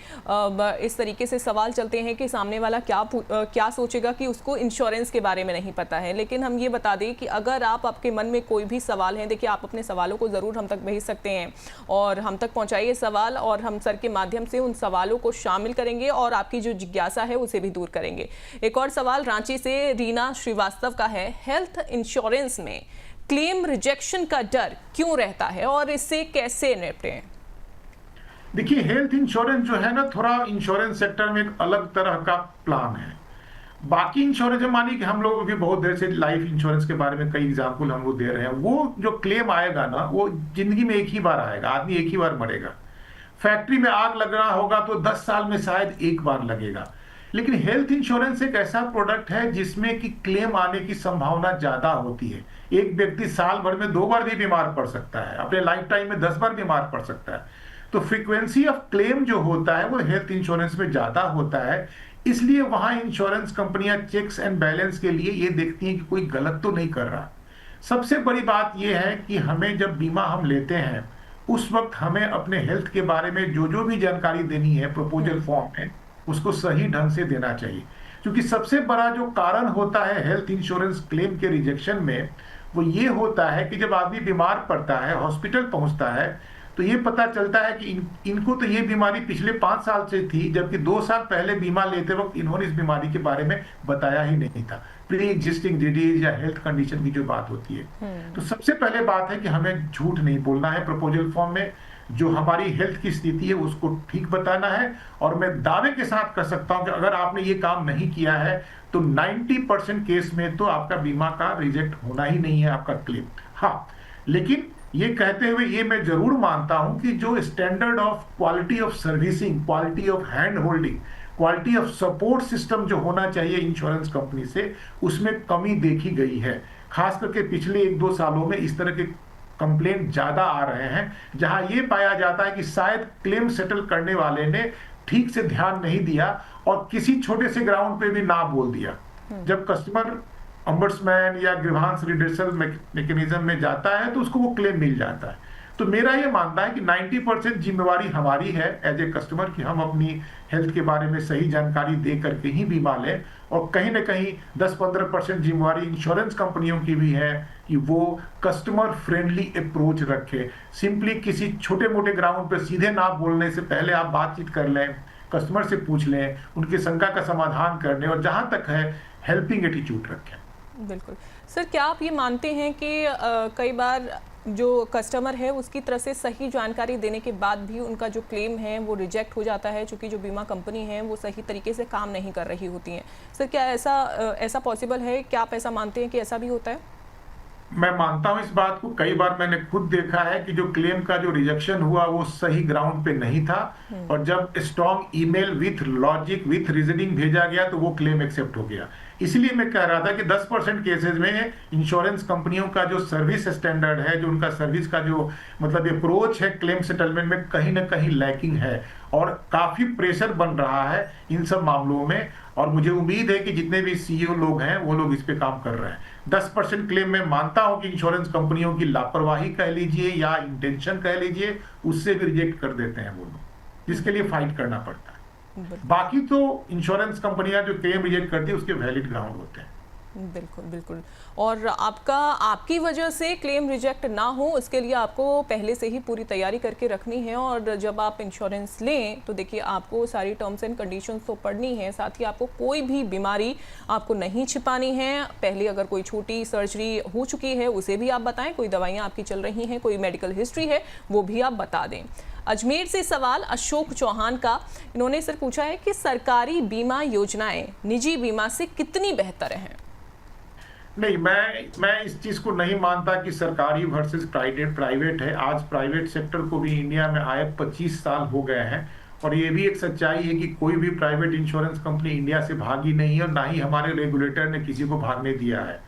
इस तरीके से सवाल चलते हैं कि सामने वाला क्या सोचेगा कि उसको इंश्योरेंस के बारे में नहीं पता है। लेकिन हम ये बता दें कि अगर आपके मन में कोई भी सवाल है, देखिए आप अपने सवालों को ज़रूर हम तक भेज सकते हैं, और हम तक पहुंचाइए सवाल, और हम सर के माध्यम से उन सवालों को शामिल करेंगे और आपकी जो जिज्ञासा है उसे भी दूर करेंगे। एक और सवाल रांची से रीना श्रीवास्तव का है, हेल्थ इंश्योरेंस में क्लेम रिजेक्शन का डर क्यों रहता है और इससे कैसे निपटें? देखिए, हेल्थ इंश्योरेंस जो है ना, थोड़ा इंश्योरेंस सेक्टर में एक अलग तरह का प्लान है। बाकी इंश्योरेंस मानिए कि हम लोग भी बहुत देर से लाइफ इंश्योरेंस के बारे में कई एग्जाम्पल हम लोग दे रहे हैं, वो जो क्लेम आएगा ना वो जिंदगी में एक ही बार आएगा, आदमी एक ही बार मरेगा। फैक्ट्री में आग लगना होगा तो 10 साल में शायद एक बार लगेगा। लेकिन हेल्थ इंश्योरेंस एक ऐसा प्रोडक्ट है जिसमें कि क्लेम आने की संभावना ज्यादा होती है। एक व्यक्ति साल भर में 2 बार भी बीमार पड़ सकता है, अपने लाइफ टाइम में 10 बार बीमार पड़ सकता है। तो फ्रीक्वेंसी ऑफ क्लेम जो होता है वो हेल्थ इंश्योरेंस में ज्यादा होता है। इसलिए वहां इंश्योरेंस कंपनियां चेक्स एंड बैलेंस के लिए ये देखती हैं कि कोई गलत तो नहीं कर रहा। सबसे बड़ी बात यह है कि हमें जब बीमा हम लेते हैं उस वक्त हमें अपने हेल्थ के बारे में जो भी जानकारी देनी है प्रपोजल फॉर्म में, उसको सही ढंग से देना चाहिए। क्योंकि सबसे बड़ा जो कारण होता है हेल्थ इंश्योरेंस क्लेम के रिजेक्शन में वो ये होता है कि जब आदमी बीमार पड़ता है, हॉस्पिटल पहुंचता है, तो ये पता चलता है कि इनको तो ये बीमारी पिछले 5 साल से थी, जबकि 2 साल पहले बीमा लेते वक्त इन्होंने इस बीमारी के बारे में बताया ही नहीं था। प्री एग्जिस्टिंग डिजीज या हेल्थ कंडीशन की जो बात होती है, तो सबसे पहले बात है कि हमें झूठ नहीं बोलना है प्रपोजल फॉर्म में। जो हमारी हेल्थ की स्थिति है उसको ठीक बताना है। और मैं दावे के साथ कर सकता हूं कि अगर आपने ये काम नहीं किया है तो 90% केस में तो आपका बीमा का रिजेक्ट होना ही नहीं है, आपका क्लेम। हाँ, लेकिन ये कहते हुए ये मैं जरूर मानता हूं कि जो standard of quality of servicing, quality of hand holding, quality of support system जो होना चाहिए इंश्योरेंस कंपनी से, उसमें कमी देखी गई है। खास करके पिछले 1-2 सालों में इस तरह के कंप्लेंट ज्यादा आ रहे हैं, जहां ये पाया जाता है कि शायद क्लेम सेटल करने वाले ने ठीक से ध्यान नहीं दिया और किसी छोटे से ग्राउंड पे भी ना बोल दिया। जब कस्टमर ऑम्बड्समैन या ग्रीवांस रिड्रेसल मैकेनिज्म में जाता है तो उसको वो क्लेम मिल जाता है। तो मेरा ये मानना है कि 90% जिम्मेवारी हमारी है एज ए कस्टमर कि हम अपनी हेल्थ के बारे में सही जानकारी दे करके ही बीमा लें, और कहीं ना कहीं 10-15% जिम्मेवारी इंश्योरेंस कंपनियों की भी है कि वो कस्टमर फ्रेंडली अप्रोच रखे। सिंपली किसी छोटे मोटे ग्राउंड पे सीधे ना बोलने से पहले आप बातचीत कर लें, कस्टमर से पूछ लें, उनकी शंका का समाधान करने, और जहां तक है हेल्पिंग एटीट्यूड रखें। बिल्कुल सर, क्या आप ये मानते हैं कि कई बार जो कस्टमर है उसकी तरफ से सही जानकारी देने के बाद भी उनका जो क्लेम है वो रिजेक्ट हो जाता है, क्योंकि जो बीमा कंपनी है वो सही तरीके से काम नहीं कर रही होती हैं? सर, क्या ऐसा पॉसिबल है? क्या आप ऐसा मानते हैं कि ऐसा भी होता है? मैं मानता हूं इस बात को। कई बार मैंने खुद देखा है कि जो क्लेम का जो रिजेक्शन हुआ वो सही ग्राउंड पे नहीं था, और जब strong email with logic with reasoning भेजा गया तो वो क्लेम एक्सेप्ट हो गया। इसलिए मैं कह रहा था कि 10% केसेस में इंश्योरेंस कंपनियों का जो सर्विस स्टैंडर्ड है, जो उनका सर्विस का जो मतलब अप्रोच है क्लेम सेटलमेंट में, कहीं ना कहीं लैकिंग है, और काफी प्रेशर बन रहा है इन सब मामलों में। और मुझे उम्मीद है कि जितने भी सीईओ लोग हैं वो लोग इस पे काम कर रहे हैं। 10% क्लेम में मानता हूं कि इंश्योरेंस कंपनियों की लापरवाही कह लीजिए या इंटेंशन कह लीजिए, उससे भी रिजेक्ट कर देते हैं वो लोग, जिसके लिए फाइट करना पड़ता है। बाकी तो इंश्योरेंस कंपनियां जो क्लेम रिजेक्ट करती है उसके वैलिड ग्राउंड होते हैं। बिल्कुल बिल्कुल। और आपकी वजह से क्लेम रिजेक्ट ना हो उसके लिए आपको पहले से ही पूरी तैयारी करके रखनी है। और जब आप इंश्योरेंस लें तो देखिए आपको सारी टर्म्स एंड कंडीशंस तो पढ़नी है, साथ ही आपको कोई भी बीमारी आपको नहीं छिपानी है। पहले अगर कोई छोटी सर्जरी हो चुकी है उसे भी आप बताएं, कोई दवाइयाँ आपकी चल रही हैं, कोई मेडिकल हिस्ट्री है वो भी आप बता दें। अजमेर से सवाल अशोक चौहान का, इन्होंने सर पूछा है कि सरकारी बीमा योजनाएं निजी बीमा से कितनी बेहतर हैं? नहीं, मैं इस चीज को नहीं मानता कि सरकारी वर्सेस प्राइवेट है। आज प्राइवेट सेक्टर को भी इंडिया में आए 25 साल हो गए हैं, और ये भी एक सच्चाई है कि कोई भी प्राइवेट इंश्योरेंस कंपनी इंडिया से भागी नहीं है, और ना ही हमारे रेगुलेटर ने किसी को भागने दिया है।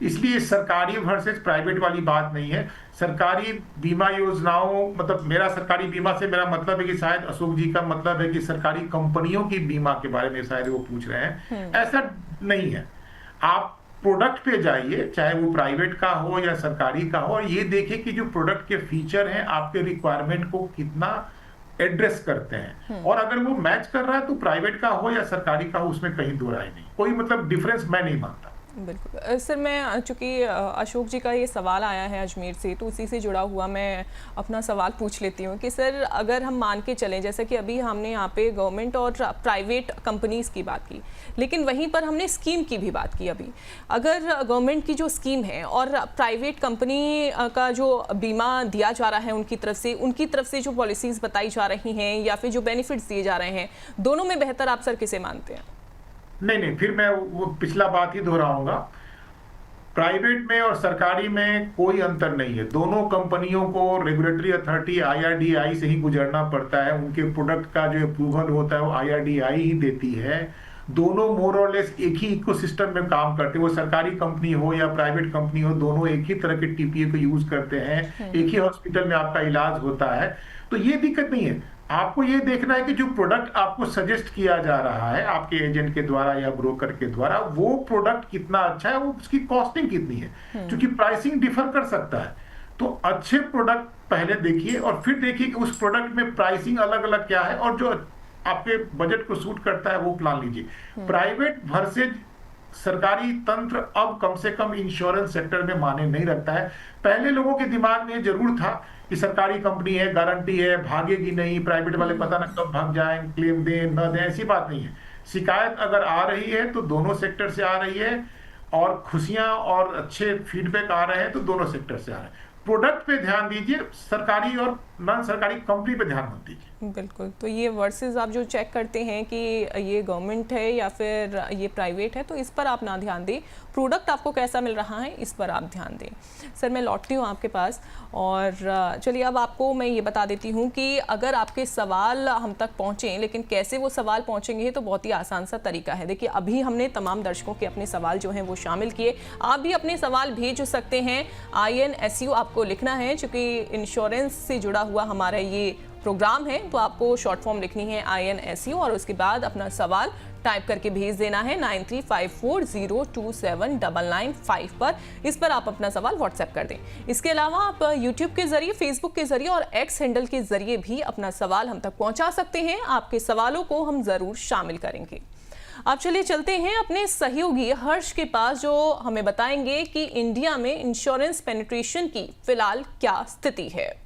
इसलिए सरकारी वर्सेस प्राइवेट वाली बात नहीं है। सरकारी बीमा योजनाओं, मतलब मेरा सरकारी बीमा से मेरा मतलब है कि शायद अशोक जी का मतलब है कि सरकारी कंपनियों की बीमा के बारे में शायद वो पूछ रहे हैं। ऐसा नहीं है। आप प्रोडक्ट पे जाइए, चाहे वो प्राइवेट का हो या सरकारी का हो, और ये देखिए कि जो प्रोडक्ट के फीचर हैं आपके रिक्वायरमेंट को कितना एड्रेस करते हैं, और अगर वो मैच कर रहा है तो प्राइवेट का हो या सरकारी का हो उसमें कहीं दो राय नहीं, कोई मतलब डिफरेंस मैं नहीं मानता। बिल्कुल सर, मैं चूँकि अशोक जी का ये सवाल आया है अजमेर से, तो उसी से जुड़ा हुआ मैं अपना सवाल पूछ लेती हूँ कि सर अगर हम मान के चलें, जैसे कि अभी हमने यहाँ पे गवर्नमेंट और प्राइवेट कंपनीज़ की बात की, लेकिन वहीं पर हमने स्कीम की भी बात की। अभी अगर गवर्नमेंट की जो स्कीम है और प्राइवेट कंपनी का जो बीमा दिया जा रहा है उनकी तरफ से जो पॉलिसीज़ बताई जा रही हैं या फिर जो बेनिफिट्स दिए जा रहे हैं, दोनों में बेहतर आप सर किसे मानते हैं? नहीं, फिर मैं वो पिछला बात ही दोहराऊंगा। प्राइवेट में और सरकारी में कोई अंतर नहीं है। दोनों कंपनियों को रेगुलेटरी अथॉरिटी IRDAI से ही गुजरना पड़ता है। उनके प्रोडक्ट का जो अप्रूवल होता है वो IRDAI ही देती है। दोनों मोर और लेस एक ही इकोसिस्टम में काम करते हैं। वो सरकारी कंपनी हो या प्राइवेट कंपनी हो, दोनों एक ही तरह के TPA को यूज करते हैं। एक ही हॉस्पिटल में आपका इलाज होता है, तो ये दिक्कत नहीं है। आपको ये देखना है कि जो प्रोडक्ट आपको सजेस्ट किया जा रहा है आपके एजेंट के द्वारा या ब्रोकर के द्वारा, वो प्रोडक्ट कितना अच्छा है, वो उसकी कॉस्टिंग कितनी है, क्योंकि प्राइसिंग डिफर कर सकता है। तो अच्छे प्रोडक्ट पहले देखिए और फिर देखिए कि उस प्रोडक्ट में प्राइसिंग अलग अलग क्या है, और जो आपके बजट को सूट करता है वो प्लान लीजिए। प्राइवेट वर्सेज सरकारी तंत्र अब कम से कम इंश्योरेंस सेक्टर में माने नहीं रखता है। पहले लोगों के दिमाग में जरूर था कि सरकारी कंपनी है, गारंटी है, भागेगी नहीं, प्राइवेट वाले पता ना कब भाग जाएं, क्लेम दें न दें, ऐसी बात नहीं है। शिकायत अगर आ रही है तो दोनों सेक्टर से आ रही है, और खुशियां और अच्छे फीडबैक आ रहे हैं तो दोनों सेक्टर से आ रहे हैं। प्रोडक्ट पे ध्यान दीजिए, सरकारी और नॉन सरकारी कंपनी पे ध्यान मत दीजिए। बिल्कुल। तो ये वर्सेस आप जो चेक करते हैं कि ये गवर्नमेंट है या फिर ये प्राइवेट है, तो इस पर आप ना ध्यान दें, प्रोडक्ट आपको कैसा मिल रहा है इस पर आप ध्यान दें। सर मैं लौटती हूँ आपके पास, और चलिए अब आपको मैं ये बता देती हूँ कि अगर आपके सवाल हम तक पहुँचें, लेकिन कैसे वो सवाल पहुँचेंगे तो बहुत ही आसान सा तरीका है। देखिए अभी हमने तमाम दर्शकों के अपने सवाल जो हैं वो शामिल किए। आप भी अपने सवाल भेज सकते हैं। INSU आपको लिखना है, चूँकि इंश्योरेंस से जुड़ा हुआ हमारा ये प्रोग्राम है, तो आपको शॉर्ट फॉर्म लिखनी है INSU, और उसके बाद अपना सवाल टाइप करके भेज देना है 9354027995 पर। इस पर आप अपना सवाल व्हाट्सएप कर दें। इसके अलावा आप यूट्यूब के जरिए, फेसबुक के जरिए और X हैंडल के जरिए भी अपना सवाल हम तक पहुंचा सकते हैं। आपके सवालों को हम जरूर शामिल करेंगे। अब चलिए चलते हैं अपने सहयोगी हर्ष के पास, जो हमें बताएंगे कि इंडिया में इंश्योरेंस पेनिट्रेशन की फिलहाल क्या स्थिति है।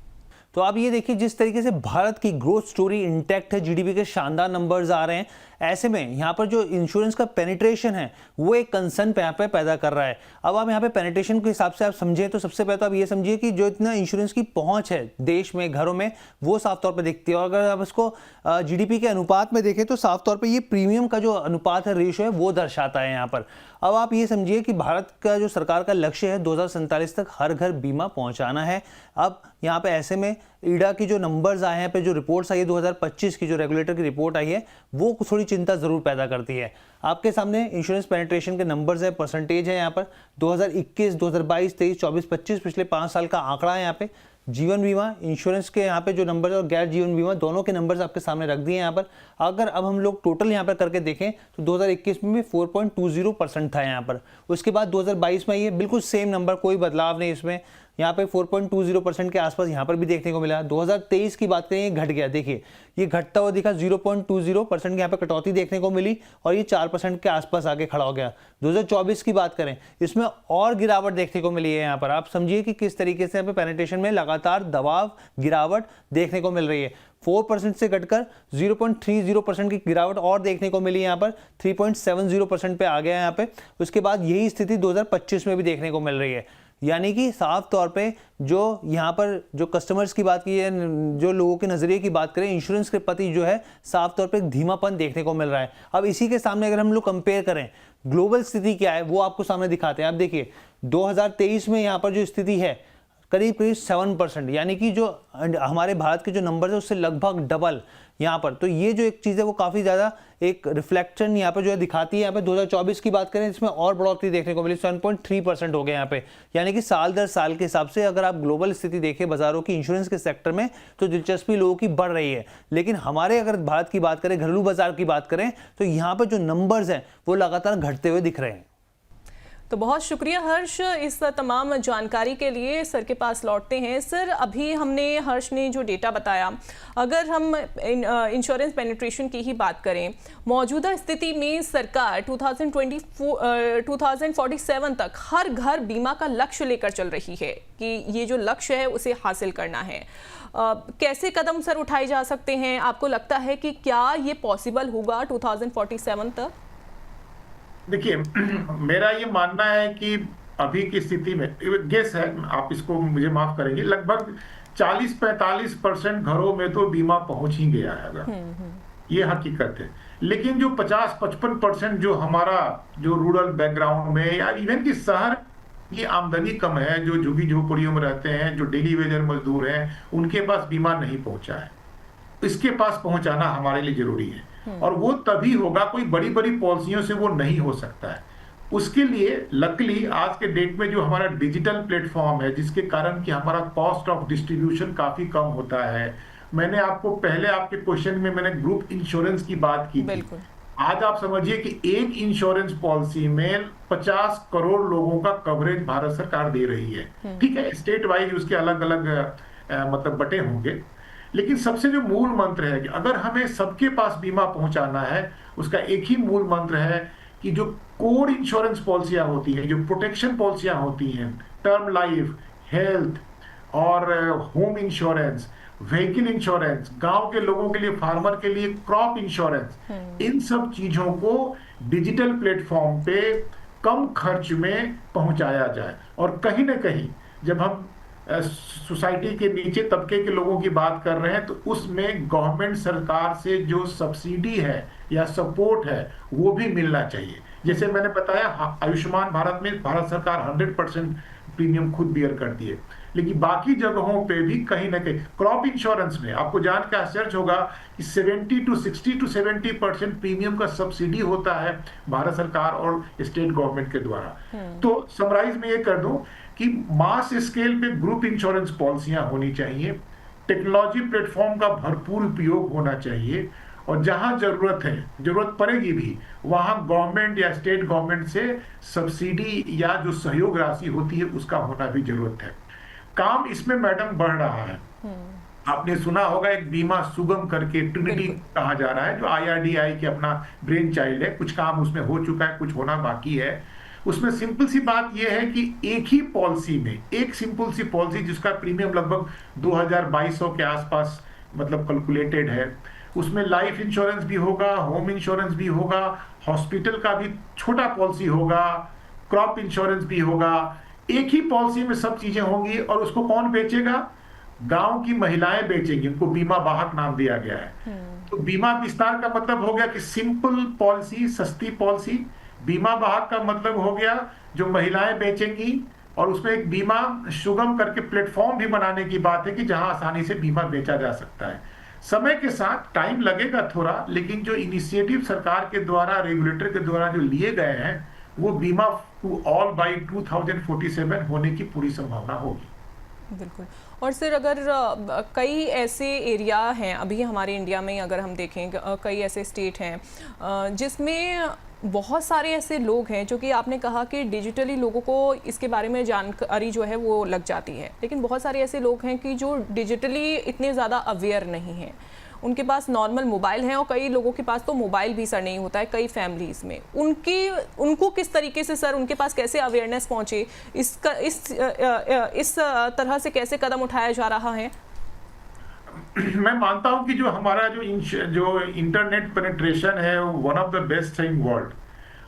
तो आप ये देखिए, जिस तरीके से भारत की ग्रोथ स्टोरी इंटैक्ट है, GDP के शानदार नंबर्स आ रहे हैं, ऐसे में यहाँ पर जो इंश्योरेंस का पेनिट्रेशन है वो एक कंसर्न पे यहाँ पे पैदा कर रहा है। अब आप यहाँ पे पेनिट्रेशन के हिसाब से आप समझें तो सबसे पहले तो आप ये समझिए कि जो इतना इंश्योरेंस की पहुंच है देश में, घरों में, वो साफ तौर पे दिखती है। और अगर आप इसको GDP के अनुपात में देखें तो साफ तौर पे ये प्रीमियम का जो अनुपात है, रेशियो है, वो दर्शाता है यहाँ पर। अब आप ये समझिए कि भारत का जो सरकार का लक्ष्य है 2047 तक हर घर बीमा पहुँचाना है। अब यहाँ पे ऐसे में ईडा की जो नंबर्स आए हैं, पे जो रिपोर्ट्स आई है 2025 की, जो रेगुलेटर की रिपोर्ट आई है, वो थोड़ी चिंता जरूर पैदा करती है। आपके सामने इंश्योरेंस पेनिट्रेशन के नंबर्स है, परसेंटेज है यहाँ पर 2021, 2022, 23, 24, 25 पिछले 5 साल का आंकड़ा है यहाँ पे। जीवन बीमा इंश्योरेंस के यहाँ पे जो नंबर और गैर जीवन बीमा दोनों के नंबर्स आपके सामने रख दिए हैं यहाँ पर। अगर अब हम लोग टोटल यहाँ पर करके देखें तो 2021 में भी 4.20% था यहाँ पर। उसके बाद 2022 में ये बिल्कुल सेम नंबर, कोई बदलाव नहीं इसमें, यहाँ पे 4.20% के आसपास यहाँ पर भी देखने को मिला। 2023 की बात करें, ये घट गया, देखिए ये घटता हुआ दिखा, 0.20% की यहाँ पे कटौती देखने को मिली, और ये 4% के आसपास आके खड़ा हो गया। 2024 की बात करें, इसमें और गिरावट देखने को मिली है यहाँ पर। आप समझिए कि किस तरीके से यहाँ पे पेनिट्रेशन में लगातार दबाव, गिरावट देखने को मिल रही है। 4% से घटकर 0.30% की गिरावट और देखने को मिली यहाँ पर, 3.70% पे आ गया यहाँ पे। उसके बाद यही स्थिति 2025 में भी देखने को मिल रही है। यानी कि साफ तौर पे जो यहाँ पर जो कस्टमर्स की बात की है, जो लोगों के नजरिए की बात करें, इंश्योरेंस के प्रति जो है साफ तौर पे एक धीमापन देखने को मिल रहा है। अब इसी के सामने अगर हम लोग कंपेयर करें, ग्लोबल स्थिति क्या है वो आपको सामने दिखाते हैं। आप देखिए 2023 में यहाँ पर जो स्थिति है करीब 7%, यानी कि जो हमारे भारत के जो नंबर है उससे लगभग डबल यहाँ पर। तो ये जो एक चीज़ है वो काफ़ी ज़्यादा एक रिफ्लेक्शन यहाँ पे जो है दिखाती है। यहाँ पे 2024 की बात करें, इसमें और बढ़ोतरी देखने को मिली, 7.3% हो गया यहाँ पे। यानी कि साल दर साल के हिसाब से अगर आप ग्लोबल स्थिति देखें बाजारों की इंश्योरेंस के सेक्टर में, तो दिलचस्पी लोगों की बढ़ रही है। लेकिन हमारे अगर भारत की बात करें, घरेलू बाजार की बात करें, तो यहाँ पर जो नंबर्स हैं वो लगातार घटते हुए दिख रहे हैं। तो बहुत शुक्रिया हर्ष इस तमाम जानकारी के लिए। सर के पास लौटते हैं। सर, अभी हमने, हर्ष ने जो डेटा बताया, अगर हम इंश्योरेंस पेनिट्रेशन की ही बात करें, मौजूदा स्थिति में सरकार 2047 तक हर घर बीमा का लक्ष्य लेकर चल रही है कि ये जो लक्ष्य है उसे हासिल करना है। कैसे कदम सर उठाए जा सकते हैं? आपको लगता है कि क्या ये पॉसिबल होगा 2047 तक? देखिए, मेरा ये मानना है कि अभी की स्थिति में, गेस है, आप इसको मुझे माफ करेंगे, लगभग 40-45% घरों में तो बीमा पहुंच ही गया है। ये हकीकत है। लेकिन जो 50-55% जो हमारा जो रूरल बैकग्राउंड में या इवन की शहर की आमदनी कम है, जो झुग्गी झोपड़ियों में रहते हैं, जो डेली वेजर मजदूर हैं, उनके पास बीमा नहीं पहुंचा है। इसके पास पहुंचाना हमारे लिए जरूरी है, और वो तभी होगा, कोई बड़ी बड़ी पॉलिसियों से वो नहीं हो सकता है। उसके लिए लकीली आज के डेट में जो हमारा डिजिटल प्लेटफॉर्म है, जिसके कारण कि हमारा कॉस्ट ऑफ डिस्ट्रीब्यूशन काफी कम होता है। मैंने आपको पहले आपके क्वेश्चन में मैंने ग्रुप इंश्योरेंस की बात की थी। आज आप समझिए कि एक इंश्योरेंस पॉलिसी में 50 करोड़ लोगों का कवरेज भारत सरकार दे रही है। ठीक है, स्टेट वाइज उसके अलग अलग मतलब बटे होंगे, लेकिन सबसे जो मूल मंत्र है कि अगर हमें सबके पास बीमा पहुंचाना है, उसका एक ही मूल मंत्र है कि जो कोर इंश्योरेंस पॉलिसियां होती हैं, जो प्रोटेक्शन पॉलिसियां होती हैं, टर्म लाइफ, हेल्थ और होम इंश्योरेंस, व्हीकल इंश्योरेंस, गांव के लोगों के लिए, फार्मर के लिए क्रॉप इंश्योरेंस, इन सब चीजों को डिजिटल प्लेटफॉर्म पे कम खर्च में पहुंचाया जाए। और कहीं ना कहीं जब हम सोसाइटी के नीचे तबके के लोगों की बात कर रहे हैं, तो उसमें गवर्नमेंट सरकार से जो सब्सिडी है या सपोर्ट है वो भी मिलना चाहिए। जैसे मैंने बताया, आयुष्मान भारत में भारत सरकार 100% प्रीमियम खुद बियर करती है, लेकिन बाकी जगहों पे भी कहीं ना कहीं, क्रॉप इंश्योरेंस में आपको जान के आश्चर्य होगा कि 60 to 70% प्रीमियम का सब्सिडी होता है भारत सरकार और स्टेट गवर्नमेंट के द्वारा। तो समराइज में ये कर दूं कि मास स्केल पे ग्रुप इंश्योरेंस पॉलिसियां होनी चाहिए, टेक्नोलॉजी प्लेटफॉर्म का भरपूर उपयोग होना चाहिए, और जहां जरूरत पड़ेगी भी, वहां गवर्नमेंट या स्टेट गवर्नमेंट से सब्सिडी या जो सहयोग राशि होती है उसका होना भी जरूरत है। काम इसमें मैडम बढ़ रहा है। आपने सुना होगा एक बीमा सुगम करके ट्रिनिटी कहा जा रहा है, जो IRDAI के अपना ब्रेन चाइल्ड है। कुछ काम उसमें हो चुका है, कुछ होना बाकी है। उसमें सिंपल सी बात यह है कि एक ही पॉलिसी में, एक सिंपल सी पॉलिसी जिसका प्रीमियम लगभग 2200 के आसपास मतलब कैलकुलेटेड है, उसमें लाइफ इंश्योरेंस भी होगा, होम इंश्योरेंस भी होगा, हॉस्पिटल का भी छोटा पॉलिसी होगा, क्रॉप इंश्योरेंस भी होगा। एक ही पॉलिसी में सब चीजें होंगी, और उसको कौन बेचेगा? गांव की महिलाएं बेचेंगी, उनको बीमा वाहक नाम दिया गया है। तो बीमा विस्तार का मतलब हो गया कि सिंपल पॉलिसी, सस्ती पॉलिसी। बीमा वाहक का मतलब हो गया जो महिलाएं बेचेंगी, और उसमें एक बीमा सुगम करके प्लेटफॉर्म भी बनाने की बात है कि जहां आसानी से बीमा बेचा जा सकता है। समय के साथ टाइम लगेगा थोड़ा, लेकिन जो इनिशिएटिव सरकार के द्वारा, रेगुलेटर के द्वारा जो लिए गए हैं, वो बीमा टू ऑल बाय 2047 होने की पूरी संभावना होगी। बिल्कुल। और सर, अगर कई ऐसे एरिया हैं अभी हमारे इंडिया में, अगर हम देखें कई ऐसे स्टेट हैं जिसमें बहुत सारे ऐसे लोग हैं जो कि आपने कहा कि डिजिटली लोगों को इसके बारे में जानकारी जो है वो लग जाती है, लेकिन बहुत सारे ऐसे लोग हैं कि जो डिजिटली इतने ज़्यादा अवेयर नहीं हैं। उनके पास नॉर्मल मोबाइल हैं, और कई लोगों के पास तो मोबाइल भी सर नहीं होता है कई फैमिलीज़ में। उनको किस तरीके से सर, उनके पास कैसे अवेयरनेस पहुँचे, इस तरह से कैसे कदम उठाया जा रहा है? मैं मानता हूं कि जो हमारा जो इंटरनेट पेनिट्रेशन है, one of the best in world,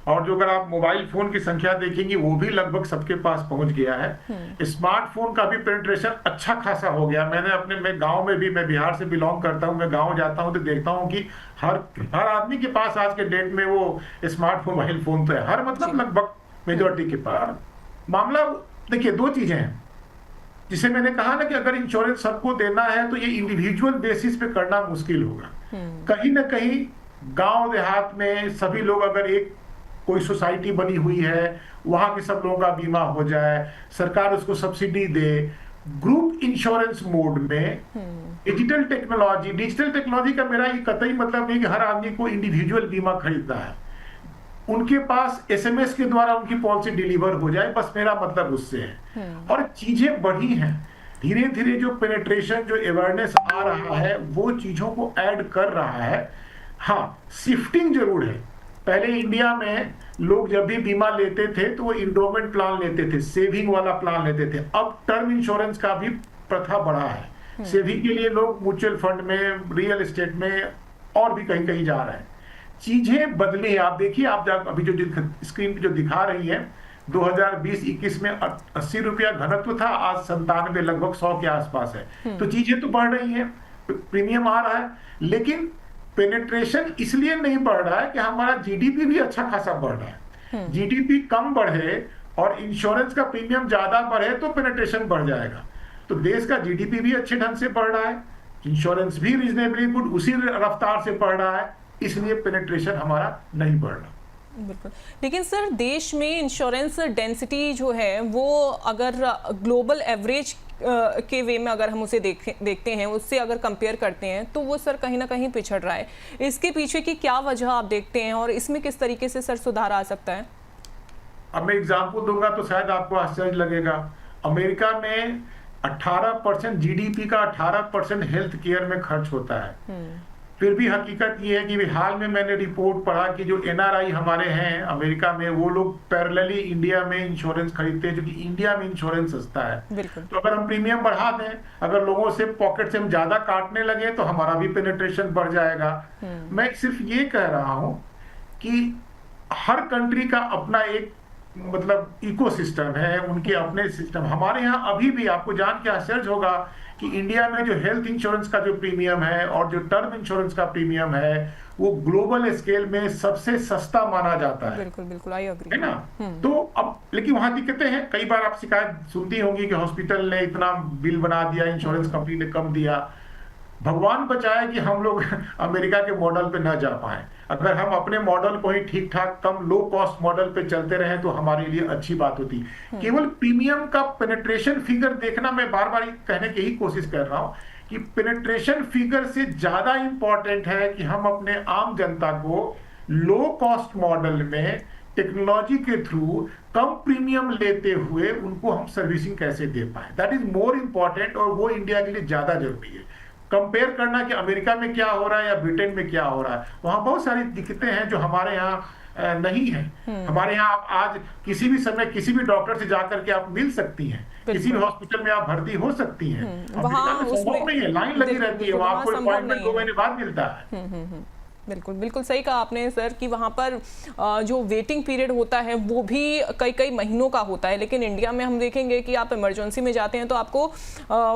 और जो अगर आप मोबाइल फोन की संख्या देखेंगे वो भी लगभग सबके पास पहुंच गया है। स्मार्टफोन का भी पेनिट्रेशन अच्छा खासा हो गया। मैं गांव में भी, मैं बिहार से बिलोंग करता हूं, मैं गांव जाता हूं तो देखता हूं कि हर आदमी के पास आज के डेट में वो स्मार्टफोन, मोबाइल फोन तो है, हर मतलब लगभग मेजोरिटी के पास। मामला देखिए, दो चीजें हैं जिसे मैंने कहा ना कि अगर इंश्योरेंस सबको देना है तो ये इंडिविजुअल बेसिस पे करना मुश्किल होगा। कहीं ना कहीं गांव देहात में सभी लोग, अगर एक कोई सोसाइटी बनी हुई है, वहां के सब लोगों का बीमा हो जाए, सरकार उसको सब्सिडी दे, ग्रुप इंश्योरेंस मोड में डिजिटल टेक्नोलॉजी का मेरा ये कतई मतलब नहीं कि हर आदमी को इंडिविजुअल बीमा खरीदना है। उनके पास SMS के द्वारा उनकी पॉलिसी डिलीवर हो जाए, बस मेरा मतलब उससे है। और चीजें बढ़ी हैं धीरे धीरे, जो पेनिट्रेशन, जो अवेयरनेस आ रहा है वो चीजों को ऐड कर रहा है। हाँ, शिफ्टिंग जरूर है। पहले इंडिया में लोग जब भी बीमा लेते थे तो वो इंडोमेंट प्लान लेते थे, सेविंग वाला प्लान लेते थे। अब टर्म इंश्योरेंस का भी प्रथा बढ़ा है। सेविंग के लिए लोग म्यूचुअल फंड में, रियल एस्टेट में और भी कहीं कहीं जा रहे हैं। चीजें बदली है। आप देखिए, आप अभी जो स्क्रीन पे जो दिखा रही है, 2020-21 में 80 रुपया घनत्व था, आज 97 लगभग 100 के आसपास है। तो चीजें तो बढ़ रही हैं, प्रीमियम आ रहा है, लेकिन पेनिट्रेशन इसलिए नहीं बढ़ रहा है कि हमारा जीडीपी भी अच्छा खासा बढ़ रहा है। जीडीपी कम बढ़े और इंश्योरेंस का प्रीमियम ज्यादा बढ़े तो पेनिट्रेशन बढ़ जाएगा। तो देश का जीडीपी भी अच्छे ढंग से बढ़ रहा है, इंश्योरेंस भी रीजनेबली गुड उसी रफ्तार से बढ़ रहा है, इसलिए पेनिट्रेशन हमारा नहीं बढ़ रहा। बिल्कुल, लेकिन सर देश में इंश्योरेंस डेंसिटी जो है वो अगर ग्लोबल एवरेज के वे में अगर हम उसे देखते हैं, उससे अगर कंपेयर करते हैं तो वो सर कहीं ना कहीं पिछड़ रहा है। इसके पीछे की क्या वजह आप देखते हैं और इसमें किस तरीके से सर सुधार आ सकता है? अब मैं एग्जांपल दूंगा तो शायद आपको आश्चर्य लगेगा। अमेरिका में 18% जीडीपी का 18% हेल्थ केयर में खर्च होता है। फिर भी हकीकत ये है कि हाल में मैंने रिपोर्ट पढ़ा कि जो एनआरआई हमारे हैं अमेरिका में, वो लोग पैरेलली इंडिया में इंश्योरेंस खरीदते हैं, जो कि इंडिया में इंश्योरेंस सस्ता है। तो अगर हम प्रीमियम बढ़ा दें, अगर लोगों से पॉकेट से हम ज्यादा काटने लगे तो हमारा भी पेनिट्रेशन बढ़ जाएगा। मैं सिर्फ ये कह रहा हूं कि हर कंट्री का अपना एक मतलब इकोसिस्टम है, उनके अपने सिस्टम। हमारे यहाँ अभी भी आपको जान के आश्चर्य होगा कि इंडिया में जो हेल्थ इंश्योरेंस का जो प्रीमियम है और जो टर्म इंश्योरेंस का प्रीमियम है वो ग्लोबल स्केल में सबसे सस्ता माना जाता है। बिल्कुल बिल्कुल, आई एग्री, है ना। तो अब लेकिन वहां दिक्कतें हैं। कई बार आप शिकायत सुनती होंगी कि हॉस्पिटल ने इतना बिल बना दिया, इंश्योरेंस कंपनी ने कम दिया। भगवान बचाए कि हम लोग अमेरिका के मॉडल पे न जा पाए। अगर हम अपने मॉडल को ही ठीक ठाक कम लो कॉस्ट मॉडल पे चलते रहे तो हमारे लिए अच्छी बात होती। केवल प्रीमियम का पेनिट्रेशन फिगर देखना, मैं बार बार कहने की ही कोशिश कर रहा हूं कि पेनिट्रेशन फिगर से ज्यादा इंपॉर्टेंट है कि हम अपने आम जनता को लो कॉस्ट मॉडल में टेक्नोलॉजी के थ्रू कम प्रीमियम लेते हुए उनको हम सर्विसिंग कैसे दे पाए। दैट इज मोर इंपॉर्टेंट और वो इंडिया के लिए ज्यादा जरूरी है। कंपेयर करना कि अमेरिका में क्या हो रहा है या ब्रिटेन में क्या हो रहा है, वहां बहुत सारी दिक्कतें हैं जो हमारे यहाँ नहीं है। हमारे यहाँ आप आज किसी भी समय किसी भी डॉक्टर से जाकर के आप मिल सकती हैं, किसी भी हॉस्पिटल में आप भर्ती हो सकती हैं। अमेरिका में संभव नहीं है, लाइन लगी रहती है, वहां आपको अपॉइंटमेंट 2 महीने बाद मिलता है। बिल्कुल बिल्कुल सही कहा आपने सर कि वहाँ पर जो वेटिंग पीरियड होता है वो भी कई महीनों का होता है, लेकिन इंडिया में हम देखेंगे कि आप इमरजेंसी में जाते हैं तो आपको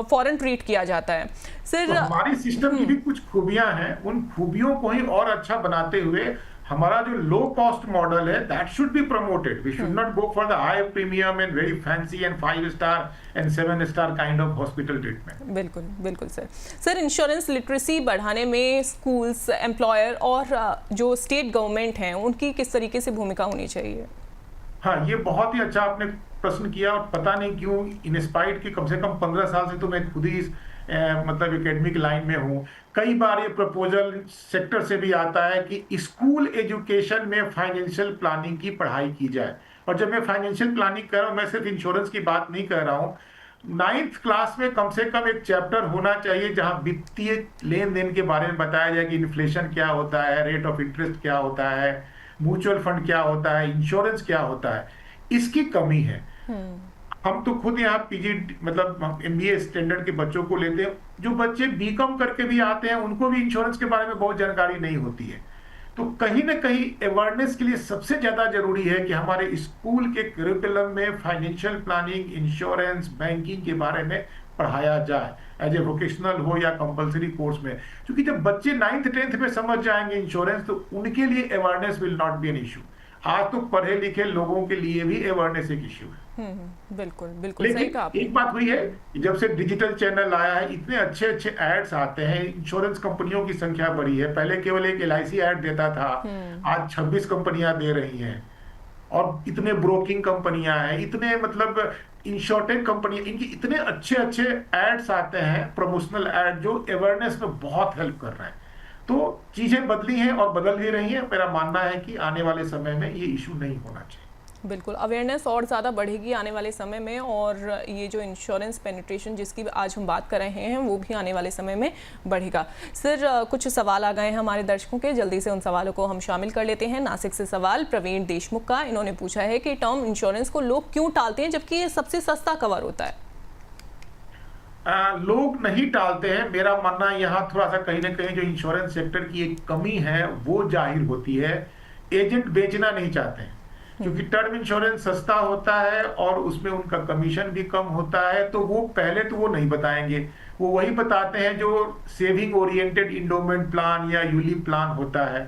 फौरन ट्रीट किया जाता है। सर तो हमारी सिस्टम की भी कुछ खूबियां हैं, उन खूबियों को ही और अच्छा बनाते हुए हमारा जो लो कॉस्ट मॉडल है that should be promoted. We should not go for the high premium and very fancy and 5 star and 7 star kind of hospital treatment. बिल्कुल बिल्कुल सर इंश्योरेंस लिटरेसी बढ़ाने में स्कूल्स, एम्प्लॉयर और जो state government हैं उनकी किस तरीके से भूमिका होनी चाहिए? हाँ, ये बहुत ही अच्छा आपने प्रश्न किया और पता नहीं क्यों इंस्पायर्ड की कम से कम 15 साल से तो मैं खुद ही मतलब एकेडमिक लाइन में हूँ। कई बार ये प्रपोजल सेक्टर से भी आता है कि स्कूल एजुकेशन में फाइनेंशियल प्लानिंग की पढ़ाई की जाए। और जब मैं फाइनेंशियल प्लानिंग कर रहा हूँ, मैं सिर्फ इंश्योरेंस की बात नहीं कर रहा हूँ, 9th क्लास में कम से कम एक चैप्टर होना चाहिए जहां वित्तीय लेन देन के बारे में बताया जाए कि इन्फ्लेशन क्या होता है, रेट ऑफ इंटरेस्ट क्या होता है, म्यूचुअल फंड क्या होता है, इंश्योरेंस क्या होता है। इसकी कमी है। हम तो खुद यहाँ पीजी मतलब एमबीए स्टैंडर्ड के बच्चों को लेते हैं, जो बच्चे बीकॉम करके भी आते हैं उनको भी इंश्योरेंस के बारे में बहुत जानकारी नहीं होती है। तो कहीं ना कहीं अवेयरनेस के लिए सबसे ज्यादा जरूरी है कि हमारे स्कूल के करिकुलम में फाइनेंशियल प्लानिंग, इंश्योरेंस, बैंकिंग के बारे में पढ़ाया जाए, एज ए वोकेशनल हो या कंपलसरी कोर्स में। क्योंकि जब बच्चे 9th 10th में समझ जाएंगे इंश्योरेंस तो उनके लिए awareness will not be an issue. आज तो पढ़े लिखे लोगों के लिए भी अवेयरनेस एक इश्यू है। बिल्कुल बिल्कुल सही कहा आपने। एक बात हुई है, जब से डिजिटल चैनल आया है इतने अच्छे अच्छे एड्स आते हैं, इंश्योरेंस कंपनियों की संख्या बढ़ी है। पहले केवल एक LIC एड देता था, आज 26 कंपनियां दे रही हैं और इतने ब्रोकिंग कंपनियां हैं, इतने मतलब इंश्योरटेक कंपनी, इनकी इतने अच्छे अच्छे एड्स आते हैं, प्रमोशनल एड जो अवेयरनेस में बहुत हेल्प कर रहे हैं। तो चीजें बदली हैं और बदल भी रही हैं। मेरा मानना है कि आने वाले समय में ये इशू नहीं होना चाहिए। बिल्कुल, अवेयरनेस और ज़्यादा बढ़ेगी आने वाले समय में, और ये जो इंश्योरेंस पेनिट्रेशन जिसकी आज हम बात कर रहे हैं वो भी आने वाले समय में बढ़ेगा। सर कुछ सवाल आ गए हैं हमारे दर्शकों के, जल्दी से उन सवालों को हम शामिल कर लेते हैं। नासिक से सवाल प्रवीण देशमुख का, इन्होंने पूछा है कि टर्म इंश्योरेंस को लोग क्यों टालते हैं जबकि ये सबसे सस्ता कवर होता है? लोग नहीं टालते हैं। मेरा मानना यहाँ थोड़ा सा कहीं ना कहीं जो इंश्योरेंस सेक्टर की एक कमी है वो जाहिर होती है। एजेंट बेचना नहीं चाहते हैं क्योंकि टर्म इंश्योरेंस सस्ता होता है और उसमें उनका कमीशन भी कम होता है, तो वो पहले तो वो नहीं बताएंगे, वो वही बताते हैं जो सेविंग ओरिएंटेड इंडोमेंट प्लान या यूलिप प्लान होता है।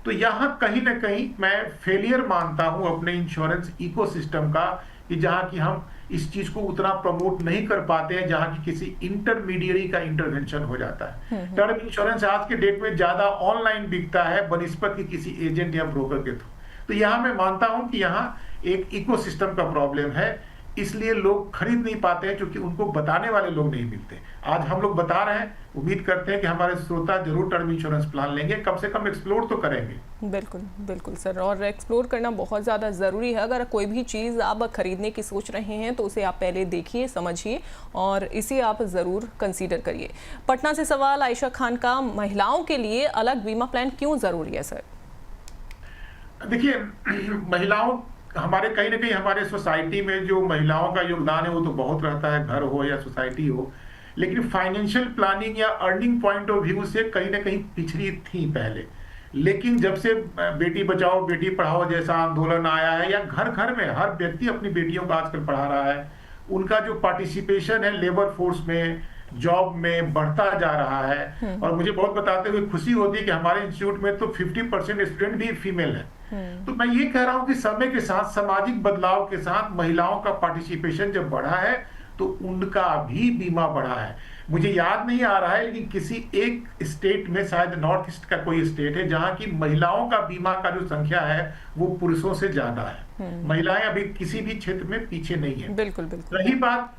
तो यहाँ कहीं ना कहीं मैं फेलियर मानता हूँ अपने इंश्योरेंस इकोसिस्टम का, कि जहाँ की हम इस चीज को उतना प्रमोट नहीं कर पाते हैं, जहाँ की किसी इंटरमीडियरी का इंटरवेंशन हो जाता है। टर्म इंश्योरेंस आज के डेट में ज्यादा ऑनलाइन बिकता है बनिस्पत की किसी एजेंट या ब्रोकर के थ्रू। तो यहाँ मैं मानता हूं कि यहाँ एक इकोसिस्टम का प्रॉब्लम है, इसलिए लोग खरीद नहीं पाते हैं क्योंकि उनको बताने वाले लोग नहीं मिलते। आज हम लोग बता रहे हैं, उम्मीद करते हैं कि हमारे श्रोता जरूर टर्म इंश्योरेंस प्लान लेंगे, कम से कम एक्सप्लोर तो करेंगे। बिल्कुल बिल्कुल सर, और एक्सप्लोर करना बहुत ज़्यादा ज़रूरी है। अगर कोई भी चीज़ आप खरीदने की सोच रहे हैं तो उसे आप पहले देखिए, समझिए और इसे आप ज़रूर कंसीडर करिए। पटना से सवाल आयशा खान का, महिलाओं के लिए अलग बीमा प्लान क्यों ज़रूरी है सर? देखिए, महिलाओं हमारे कहीं ना कहीं हमारे सोसाइटी में जो महिलाओं का योगदान है वो तो बहुत रहता है, घर हो या सोसाइटी हो, लेकिन फाइनेंशियल प्लानिंग या अर्निंग पॉइंट ऑफ व्यू से कहीं ना कहीं पिछड़ी थी पहले। लेकिन जब से बेटी बचाओ बेटी पढ़ाओ जैसा आंदोलन आया है, या घर घर में हर व्यक्ति अपनी बेटियों को आजकल पढ़ा रहा है, उनका जो पार्टिसिपेशन है लेबर फोर्स में, जॉब में बढ़ता जा रहा है। और मुझे बहुत बताते हुए खुशी होती है कि हमारे इंस्टीट्यूट में तो 50% स्टूडेंट भी फीमेल है। तो मैं ये कह रहा हूं कि समय के साथ, सामाजिक बदलाव के साथ महिलाओं का पार्टिसिपेशन जब बढ़ा है तो उनका भी बीमा बढ़ा है। मुझे याद नहीं आ रहा है लेकिन किसी एक स्टेट में, शायद नॉर्थ ईस्ट का कोई स्टेट है, जहां की महिलाओं का बीमा का जो संख्या है वो पुरुषों से ज्यादा है। महिलाएं अभी किसी भी क्षेत्र में पीछे नहीं है। बिल्कुल बिल्कुल। रही बात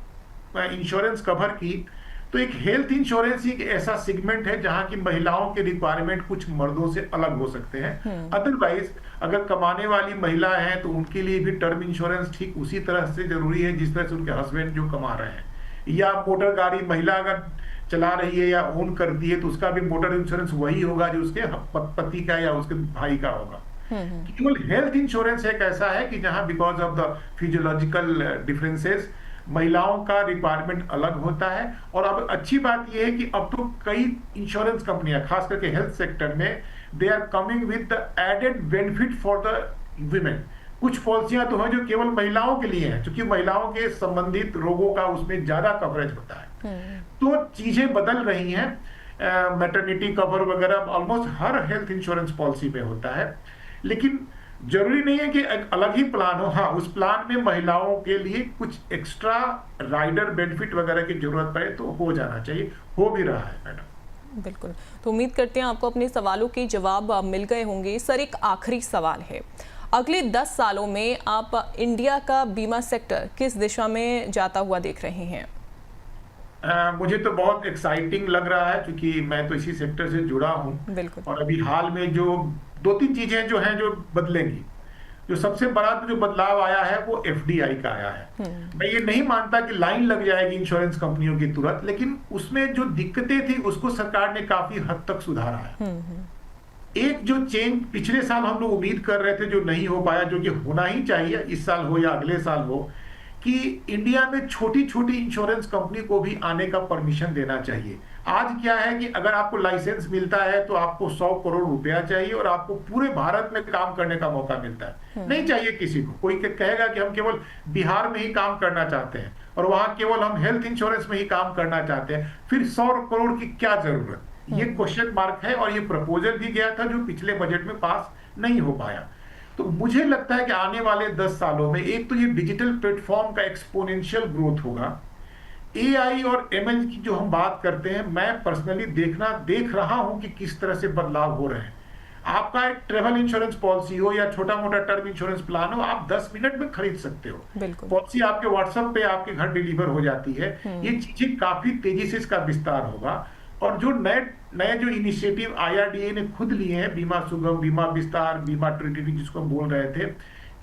इंश्योरेंस कवर की, तो एक हेल्थ इंश्योरेंस ही एक ऐसा सेगमेंट है जहां की महिलाओं के रिक्वायरमेंट कुछ मर्दों से अलग हो सकते हैं। अदरवाइज अगर कमाने वाली महिला है तो उनके लिए भी टर्म इंश्योरेंस ठीक उसी तरह से जरूरी है जिस तरह से उनके हस्बैंड जो कमा रहे हैं। या मोटर गाड़ी महिला अगर चला रही है या ओन करती है तो उसका भी मोटर इंश्योरेंस वही होगा जो उसके पति का या उसके भाई का होगा। केवल हेल्थ इंश्योरेंस एक ऐसा है कि जहां because of the physiological differences महिलाओं का रिक्वायरमेंट अलग होता है। और अब अच्छी बात यह है कि अब तो कई इंश्योरेंस कंपनियां, खास करके हेल्थ सेक्टर में, they are coming with the added benefit for the women. कुछ पॉलिसियां तो हैं जो केवल महिलाओं के लिए हैं, क्योंकि महिलाओं के संबंधित रोगों का उसमें ज्यादा कवरेज होता है। तो चीजें बदल रही हैं। मैटरनिटी कवर वगैरह ऑलमोस्ट हर हेल्थ इंश्योरेंस पॉलिसी में होता है, लेकिन जरूरी नहीं है कि एक अलग ही प्लान हो। हाँ, उस प्लान में महिलाओं के लिए कुछ एक्स्ट्रा राइडर बेनिफिट वगैरह की जरूरत पड़े तो हो जाना चाहिए, हो भी रहा है मैडम। बिल्कुल, तो उम्मीद करते हैं आपको अपने सवालों के जवाब मिल गए होंगे। सर, एक आखिरी सवाल है, अगले 10 सालों में आप इंडिया का बीमा सेक्टर किस दिशा में जाता हुआ देख रहे हैं? मुझे तो बहुत एक्साइटिंग लग रहा है क्योंकि मैं तो इसी सेक्टर से जुड़ा हूँ। और अभी हाल में जो 2-3 चीजें जो हैं जो बदलेंगी, जो सबसे बड़ा जो बदलाव आया है वो एफडीआई का आया है। मैं ये नहीं मानता कि लाइन लग जाएगी इंश्योरेंस कंपनियों की तुरंत, लेकिन उसमें जो दिक्कतें थी उसको सरकार ने काफी हद तक सुधारा है। एक जो चेंज पिछले साल हम लोग उम्मीद कर रहे थे जो नहीं हो पाया, जो कि होना ही चाहिए, इस साल हो या अगले साल हो, कि इंडिया में छोटी छोटी इंश्योरेंस कंपनी को भी आने का परमिशन देना चाहिए। आज क्या है कि अगर आपको लाइसेंस मिलता है तो आपको 100 करोड़ रुपया चाहिए और आपको पूरे भारत में काम करने का मौका मिलता है। नहीं चाहिए किसी को। कोई कहेगा कि हम केवल बिहार में ही काम करना चाहते हैं और वहां केवल हम हेल्थ इंश्योरेंस में ही काम करना चाहते हैं, फिर 100 करोड़ की क्या जरूरत? ये क्वेश्चन मार्क है। और ये प्रपोजल भी गया था जो पिछले बजट में पास नहीं हो पाया। तो मुझे लगता है कि आने वाले 10 सालों में एक तो ये डिजिटल प्लेटफॉर्म का एक्सपोनेंशियल ग्रोथ होगा। एआई और एमएल की जो हम बात करते हैं, मैं पर्सनली देख रहा हूं कि किस तरह से बदलाव हो रहे हैं। आपका एक ट्रेवल इंश्योरेंस पॉलिसी हो या छोटा मोटा टर्म इंश्योरेंस प्लान हो, आप 10 मिनट में खरीद सकते हो। पॉलिसी आपके व्हाट्सएप पे आपके घर डिलीवर हो जाती है। ये चीजें काफी तेजी से इसका विस्तार होगा। और जो नए जो इनिशिएटिव आईआरडीए ने खुद लिए हैं, बीमा सुगम, बीमा विस्तार, बीमा ट्रिनिटी जिसको हम बोल रहे थे,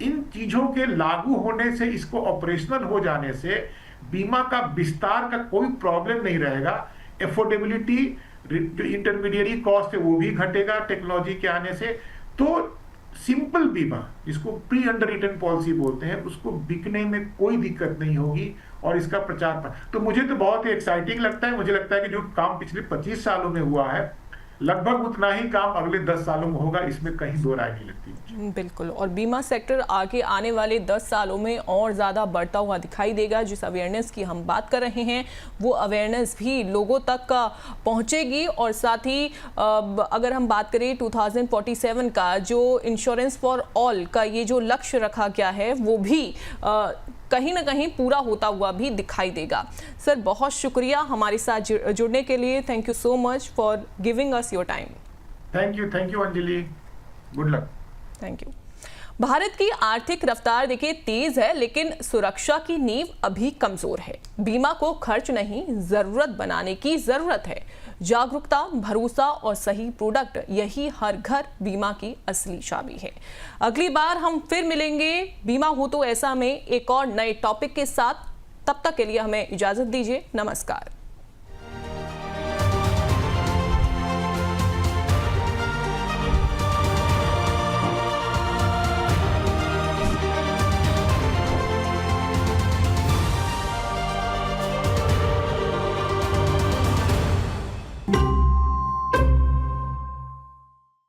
इन चीजों के लागू होने से, इसको ऑपरेशनल हो जाने से बीमा का विस्तार का कोई प्रॉब्लम नहीं रहेगा। एफोर्डेबिलिटी, जो इंटरमीडिएरी कॉस्ट है वो भी घटेगा टेक्नोलॉजी के आने से। तो सिंपल बीमा, जिसको प्री अंडर रिटन पॉलिसी बोलते हैं, उसको बिकने में कोई दिक्कत नहीं होगी और इसका प्रचार तो मुझे तो बहुत ही एक्साइटिंग लगता है। मुझे लगता है कि जो काम पिछले 25 सालों में हुआ है लगभग उतना ही काम अगले 10 सालों में होगा, इसमें कहीं दो राय नहीं लगती मुझे। बिल्कुल, और बीमा सेक्टर आगे आने वाले 10 सालों में और ज़्यादा बढ़ता हुआ दिखाई देगा। जिस अवेयरनेस की हम बात कर रहे हैं वो अवेयरनेस भी लोगों तक पहुंचेगी, और साथ ही अगर हम बात करें 2047 का जो इंश्योरेंस फॉर ऑल का ये जो लक्ष्य रखा गया है वो भी कहीं ना कहीं पूरा होता हुआ भी दिखाई देगा। सर, बहुत शुक्रिया हमारे साथ जुड़ने के लिए। Thank you so much for giving us your time. Thank you Anjali, good luck. Thank you. Bharat की आर्थिक रफ्तार देखिए तेज है, लेकिन सुरक्षा की नींव अभी कमजोर है। बीमा को खर्च नहीं, जरूरत बनाने की जरूरत है। जागरूकता, भरोसा और सही प्रोडक्ट, यही हर घर बीमा की असली चाबी है। अगली बार हम फिर मिलेंगे बीमा हो तो ऐसा में एक और नए टॉपिक के साथ। तब तक के लिए हमें इजाजत दीजिए। नमस्कार।